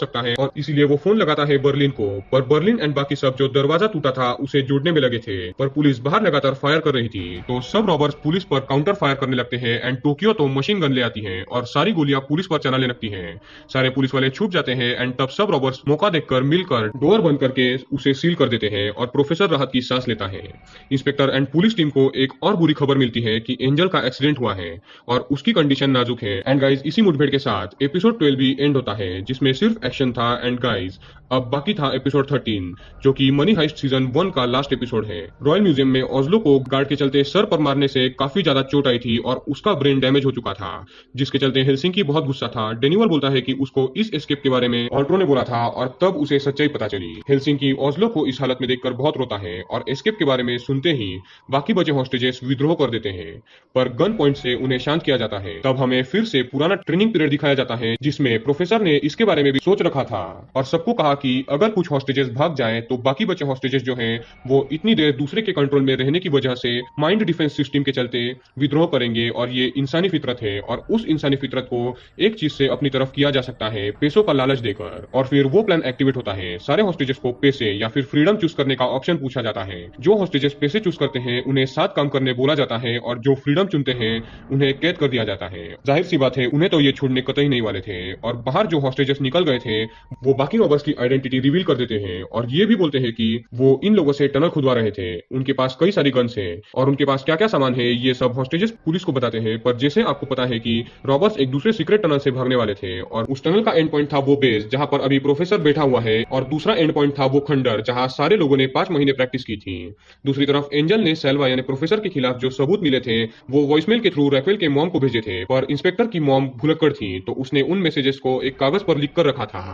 सकता है और इसीलिए वो फोन लगाता है बर्लिन को, पर बर्लिन एंड बाकी सब जो दरवाजा टूटा था उसे जोड़ने में लगे थे, पर पुलिस बाहर लगातार फायर कर रही थी। तो सब रॉबर्स पुलिस पर काउंटर फायर करने लगते हैं एंड टोक्यो तो मशीन गन ले आती है और सारी गोलियां पुलिस पर चलाने लगती हैं। सारे पुलिस वाले छूट जाते हैं एंड तब सब रॉबर्स मौका देखकर मिलकर डोर बंद करके उसे सील कर देते हैं और प्रोफेसर राहत की सांस लेता है। इंस्पेक्टर एंड पुलिस टीम को एक और बुरी खबर मिलती है कि एंजल का एक्सीडेंट हुआ है और उसकी कंडीशन नाजुक है। एंड गाइस इसी मुठभेड़ के साथ एपिसोड 12 भी एंड होता है जिसमें सिर्फ एक्शन था। एंड गाइस अब बाकी था एपिसोड 13 जो कि मनी हाइस्ट सीजन 1 का लास्ट एपिसोड है। रॉयल म्यूजियम में ओज़लो को गार्ड के चलते सर पर मारने से काफी ज्यादा चोट आई थी और उसका ब्रेन डैमेज हो चुका था, जिसके चलते हेलसिंकी बहुत गुस्सा था। डेनिवल बोलता है कि उसको इस एस्केप के बारे में ऑल्ट्रो ने बोला था और तब उसे सच्चाई पता चली। हेलसिंकी ओज़लो को इस हालत में देखकर बहुत रोता है और एस्केप के बारे में सुनते ही बाकी बचे हॉस्टेजेस विद्रोह कर देते हैं, पर गन पॉइंट से उन्हें शांत किया जाता है। तब हमें फिर से पुराना ट्रेनिंग पीरियड दिखाया जाता है जिसमें प्रोफेसर ने इसके बारे में भी सोच रखा था और सबको कहा कि अगर कुछ हॉस्टेजेस भाग जाएं तो बाकी बचे हॉस्टेजेस जो हैं वो इतनी देर दूसरे के कंट्रोल में रहने की वजह से माइंड डिफेंस सिस्टम के चलते विद्रोह करेंगे और ये इंसानी फितरत है और उस इंसानी फितरत को एक चीज से अपनी तरफ किया जा सकता है, पैसों का लालच देकर। और फिर वो प्लान एक्टिवेट होता है। सारे हॉस्टेजेस को पैसे या फिर फ्रीडम चूज करने का ऑप्शन पूछा जाता है। जो हॉस्टेजेस पैसे चूज करते हैं उन्हें साथ काम करने बोला जाता है और जो फ्रीडम चुनते हैं उन्हें कैद कर दिया जाता है। जाहिर सी बात है उन्हें तो ये छोड़ने कतई नहीं वाले थे और बाहर जो हॉस्टेजेस निकल गए थे वो बाकी रॉबर्स की आइडेंटिटी रिवील कर देते हैं और ये भी बोलते हैं कि वो इन लोगों से टनल खुदवा रहे थे। उनके पास कई सारी गन्स हैं और उनके पास क्या क्या सामान है ये सब हॉस्टेजेस पुलिस को बताते हैं। पर जैसे आपको पता है कि रॉबर्स एक दूसरे सीक्रेट टनल से भागने वाले थे और उस टनल का एंड पॉइंट था वो बेस जहां पर अभी प्रोफेसर बैठा हुआ है और दूसरा एंड पॉइंट था वो खंडर जहां सारे लोगों ने 5 महीने प्रैक्टिस की थी। दूसरी तरफ एंजल ने सेल्वा यानी प्रोफेसर के खिलाफ जो सबूत मिले थे वो वॉइसमेल के थ्रू रैक्वेल के मॉम को भेजे थे, पर इंस्पेक्टर की मॉम भुलक्कड़ थी तो उसने उन मैसेजेस को एक कागज पर लिख कर रखा था।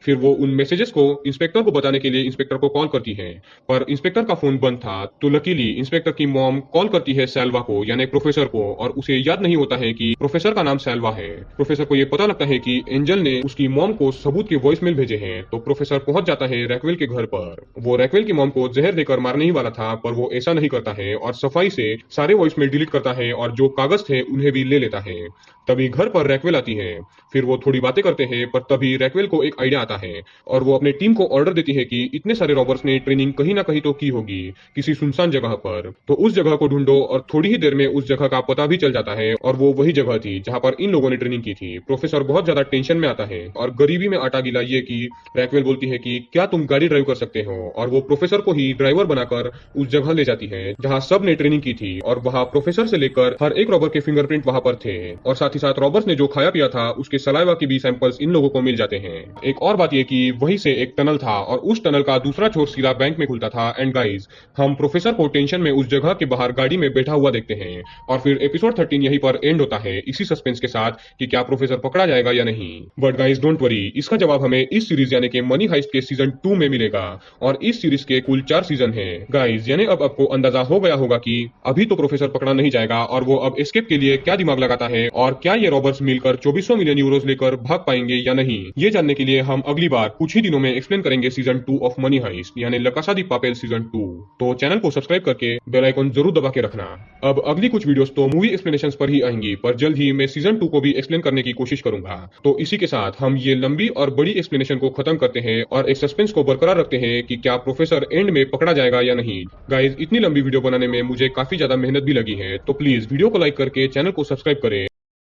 फिर वो उन मैसेजेस को इंस्पेक्टर को बताने के लिए इंस्पेक्टर को कॉल करती है, पर इंस्पेक्टर का फोन बंद था तो लकीली इंस्पेक्टर की मॉम कॉल करती है सेल्वा को यानी प्रोफेसर को और उसे याद नहीं होता है कि प्रोफेसर का नाम सेल्वा है। प्रोफेसर को ये पता लगता है कि एंजल ने उसकी मॉम को सबूत के वॉइसमेल भेजे हैं तो प्रोफेसर पहुंच जाता है रैक्वेल के घर पर। वो रैक्वेल की मॉम को जहर देकर मारने ही वाला था पर वो ऐसा नहीं करता है और सफाई से सारे वॉइसमेल डिलीट करता है और जो कागज थे उन्हें भी ले लेता है। तभी घर पर रैक्वेल आती है। फिर वो थोड़ी बातें करते हैं पर तभी रैक्वेल को एक आइडिया आता है और वो अपने टीम को ऑर्डर देती है कि इतने सारे रॉबर्स ने ट्रेनिंग कहीं ना कहीं तो की होगी किसी सुनसान जगह पर, तो उस जगह को ढूंढो और थोड़ी ही देर में उस जगह का पता भी चल जाता है और वो वही जगह थी जहां पर इन लोगों ने ट्रेनिंग की थी। प्रोफेसर बहुत ज्यादा टेंशन में आता है और गरीबी में आटा गिला ये कि रैक्वेल बोलती है कि क्या तुम गाड़ी ड्राइव कर सकते हो और वो प्रोफेसर को ही ड्राइवर बनाकर उस जगह ले जाती है जहाँ सब ने ट्रेनिंग की थी और वहाँ प्रोफेसर से लेकर हर एक रॉबर के फिंगरप्रिंट वहाँ पर थे और साथ ही साथ रॉबर्स ने जो खाया पिया था उसके सलाइवा के भी सैंपल्स इन लोगों को मिल जाते हैं। एक और बात ये कि वहीं से एक टनल था और उस टनल का दूसरा छोर सीधा बैंक में खुलता था। एंड गाइस हम प्रोफेसर को टेंशन में उस जगह के बाहर गाड़ी में बैठा हुआ देखते हैं और फिर एपिसोड 13 यहीं पर एंड होता है इसी सस्पेंस के साथ कि क्या प्रोफेसर पकड़ा जाएगा या नहीं। बट गाइस डोंट वरी, इसका जवाब हमें इस सीरीज यानी कि मनी हाइस्ट के सीजन 2 में मिलेगा और इस सीरीज के कुल 4 सीजन है गाइस। यानी अब आपको अंदाजा हो गया होगा कि अभी तो प्रोफेसर पकड़ा नहीं जाएगा और वो अब एस्केप के लिए क्या दिमाग लगाता है और क्या ये रॉबर्स मिलकर 2400 मिलियन यूरोज लेकर भाग पाएंगे या नहीं। ये जानने के लिए हम अगली बार कुछ ही दिनों में एक्सप्लेन करेंगे सीजन 2 ऑफ मनी हाइस्ट यानी ला कासा दी पापेल सीजन 2। तो चैनल को सब्सक्राइब करके बेल आइकन जरूर दबा के रखना। अब अगली कुछ वीडियोस तो मूवी एक्सप्लेनेशंस पर ही आएंगी पर जल्द ही मैं सीजन 2 को भी एक्सप्लेन करने की कोशिश करूंगा। तो इसी के साथ हम ये लंबी और बड़ी एक्सप्लेनेशन को खत्म करते हैं और एक सस्पेंस को बरकरार रखते हैं कि क्या प्रोफेसर एंड में पकड़ा जाएगा या नहीं। गाइस इतनी लंबी वीडियो बनाने में मुझे काफी ज्यादा मेहनत भी लगी है तो प्लीज वीडियो को लाइक करके चैनल को सब्सक्राइब करें।